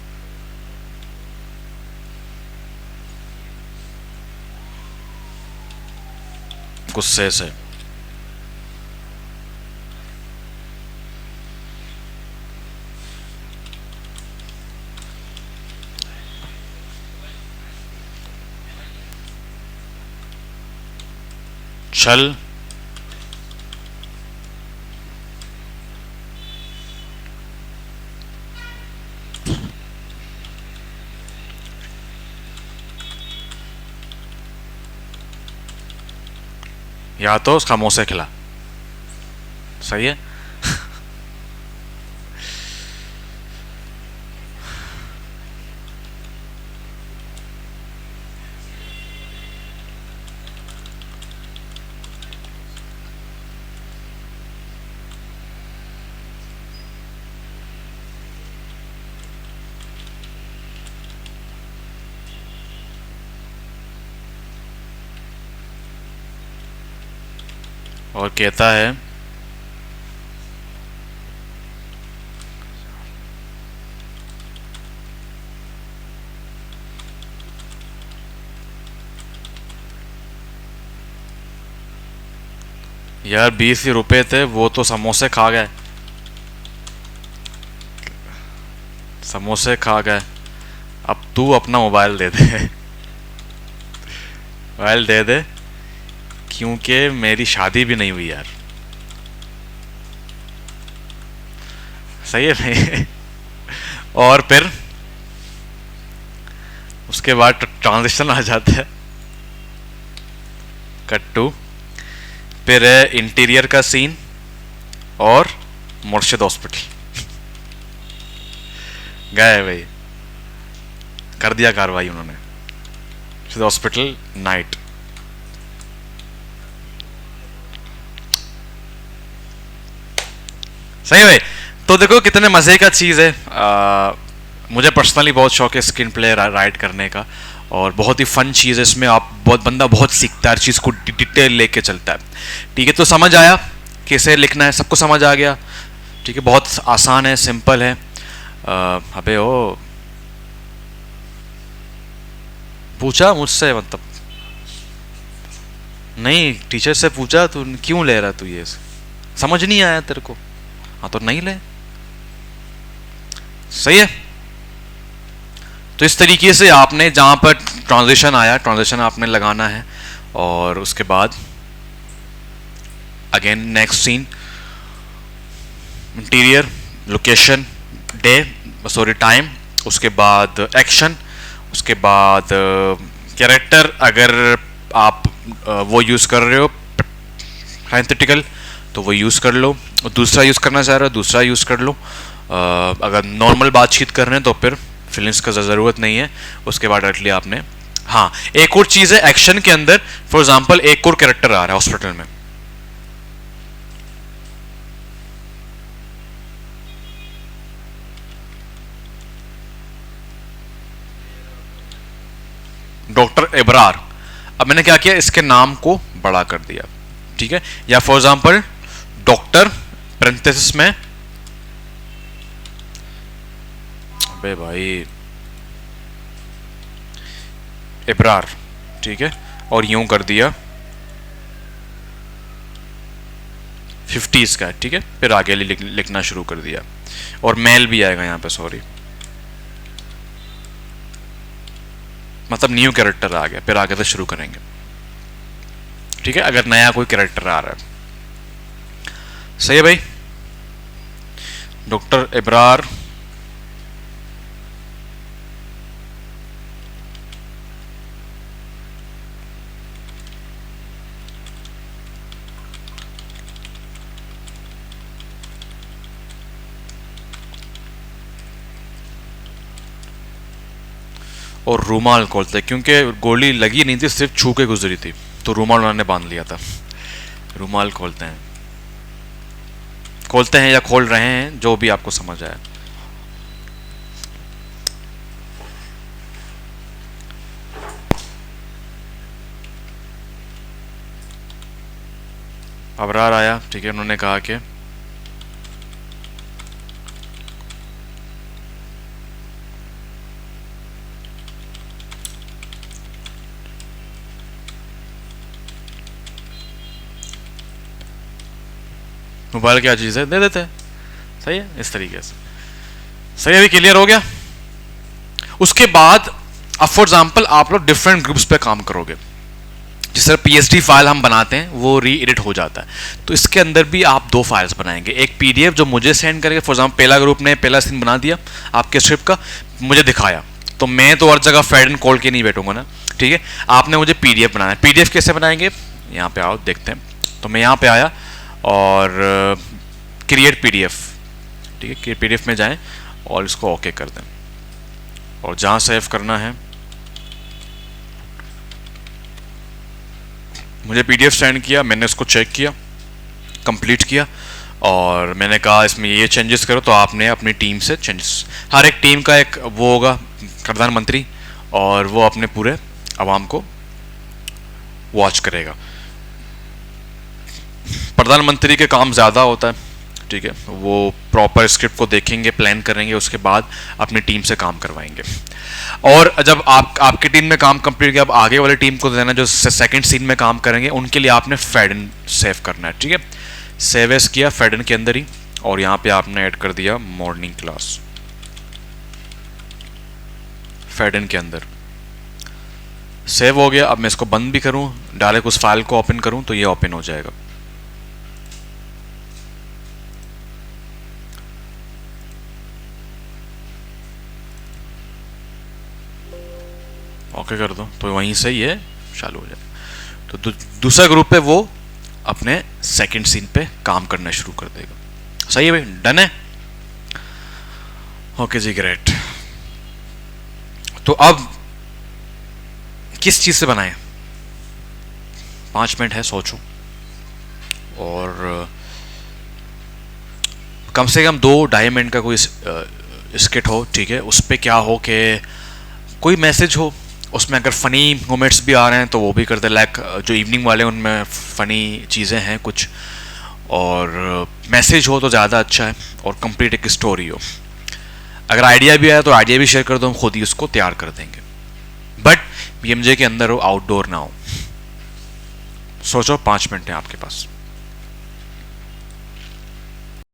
गुस्से से छल, या तो समोसे खिला। सही है। और कहता है यार 20 ही रुपए थे, वो तो समोसे खा गए, समोसे खा गए, अब तू अपना मोबाइल दे दे मोबाइल दे दे, क्योंकि मेरी शादी भी नहीं हुई यार। सही है नहीं और फिर उसके बाद ट्रांजिशन आ जाता है, कट टू, फिर है इंटीरियर का सीन और मुर्शिद हॉस्पिटल गए भाई, कर दिया कार्रवाई उन्होंने, मुर्शिद हॉस्पिटल नाइट। सही भाई। तो देखो कितने मजे का चीज है। मुझे पर्सनली बहुत शौक है स्क्रीन प्ले राइट करने का, और बहुत ही फन चीज़ है इसमें, आप बंदा बहुत सीखता है, हर चीज़ को डिटेल लेके चलता है। ठीक है, तो समझ आया कैसे लिखना है, सबको समझ आ गया। ठीक है, बहुत आसान है, सिंपल है। अबे ओ पूछा मुझसे, मतलब नहीं टीचर से पूछा, तू क्यों ले रहा, तू ये समझ नहीं आया तेरे को, हाँ तो नहीं ले। सही है। तो इस तरीके से आपने जहाँ पर ट्रांजिशन आया, ट्रांजिशन आपने लगाना है, और उसके बाद again next scene, interior, location, day, sorry time, उसके बाद एक्शन, उसके बाद कैरेक्टर, अगर आप वो यूज़ कर रहे हो हाइपोथेटिकल तो वो यूज़ कर लो, दूसरा यूज़ करना चाह रहे हो दूसरा यूज़ कर लो। अगर नॉर्मल बातचीत कर रहे हैं तो फिर फीलिंग्स का ज़रूरत नहीं है। उसके बाद डायरेक्टली आपने, हाँ एक और चीज़ है एक्शन के अंदर, फॉर एग्जांपल एक और कैरेक्टर आ रहा है हॉस्पिटल में, डॉक्टर इब्रार। अब मैंने क्या किया, इसके नाम को बड़ा कर दिया, ठीक है, या फॉर एग्जांपल डॉक्टर पैरेंथेसिस में, अबे भाई इब्रार, ठीक है, और यूं कर दिया 50s का, ठीक है, फिर आगे लिखना शुरू कर दिया, और मेल भी आएगा यहाँ पे, सॉरी, मतलब न्यू कैरेक्टर आ गया, फिर आगे से शुरू करेंगे। ठीक है, अगर नया कोई कैरेक्टर आ रहा है। सही है भाई। डॉक्टर इब्रार और रूमाल खोलते, क्योंकि गोली लगी नहीं थी, सिर्फ छू के गुजरी थी, तो रूमाल उन्होंने बांध लिया था। रूमाल खोलते हैं, खोलते हैं या खोल रहे हैं, जो भी आपको समझ आया। अबरार आया, ठीक है, उन्होंने कहा कि मोबाइल क्या चीज़ है, दे देते हैं। सही है, इस तरीके से। सही है, अभी क्लियर हो गया। उसके बाद अब फॉर एग्जांपल आप लोग डिफरेंट ग्रुप्स पे काम करोगे, जिस तरह पीएचडी फाइल हम बनाते हैं वो री एडिट हो जाता है, तो इसके अंदर भी आप दो फाइल्स बनाएंगे, एक पीडीएफ जो मुझे सेंड करेंगे, फॉर एग्जांपल पहला ग्रुप ने पहला सीन बना दिया आपके स्क्रिप्ट का, मुझे दिखाया, तो मैं तो हर जगह फेड एंड कॉल के नहीं बैठूंगा ना, ठीक है, आपने मुझे पीडीएफ बनाना है। पीडीएफ कैसे बनाएंगे, यहाँ पे आओ देखते हैं। तो मैं यहाँ पे आया और क्रिएट पीडीएफ, ठीक है, पीडीएफ में जाएं और इसको ओके कर दें, और जहाँ सेव करना है, मुझे पीडीएफ सेंड किया, मैंने उसको चेक किया, कंप्लीट किया, और मैंने कहा इसमें ये चेंजेस करो, तो आपने अपनी टीम से चेंजेस, हर एक टीम का एक वो होगा प्रधानमंत्री, और वो अपने पूरे आवाम को वॉच करेगा। प्रधानमंत्री के काम ज़्यादा होता है, ठीक है, वो प्रॉपर स्क्रिप्ट को देखेंगे, प्लान करेंगे, उसके बाद अपनी टीम से काम करवाएंगे। और जब आपकी टीम में काम कंप्लीट किया, अब आगे वाली टीम को देना, जो सेकंड सीन में काम करेंगे, उनके लिए आपने फेडन सेव करना है, ठीक है। सेव एस किया फेडन के अंदर ही, और यहाँ पे आपने ऐड कर दिया मॉर्निंग क्लास फेडन के अंदर। सेव हो गया। अब मैं इसको बंद भी करूँ, डायरेक्ट उस फाइल को ओपन करूँ तो ये ओपन हो जाएगा। ओके कर दो तो वहीं से ये चालू हो जाए। तो दूसरा ग्रुप है वो अपने सेकंड सीन पे काम करना शुरू कर देगा। सही है भाई, डन है। ओके जी, ग्रेट। तो अब किस चीज से बनाए? 5 मिनट है, सोचो। और कम से कम 2-2.5 मिनट का कोई स्किट हो, ठीक है। उस पर क्या हो कि कोई मैसेज हो, उसमें अगर फ़नी मोमेंट्स भी आ रहे हैं तो वो भी कर दे, लाइक जो इवनिंग वाले उनमें फ़नी चीज़ें हैं कुछ, और मैसेज हो तो ज़्यादा अच्छा है, और कंप्लीट एक स्टोरी हो। अगर आइडिया भी आया तो आइडिया भी शेयर कर दो, हम खुद ही उसको तैयार कर देंगे, बट BMJ के अंदर हो, आउटडोर ना हो। सोचो, 5 मिनट है आपके पास।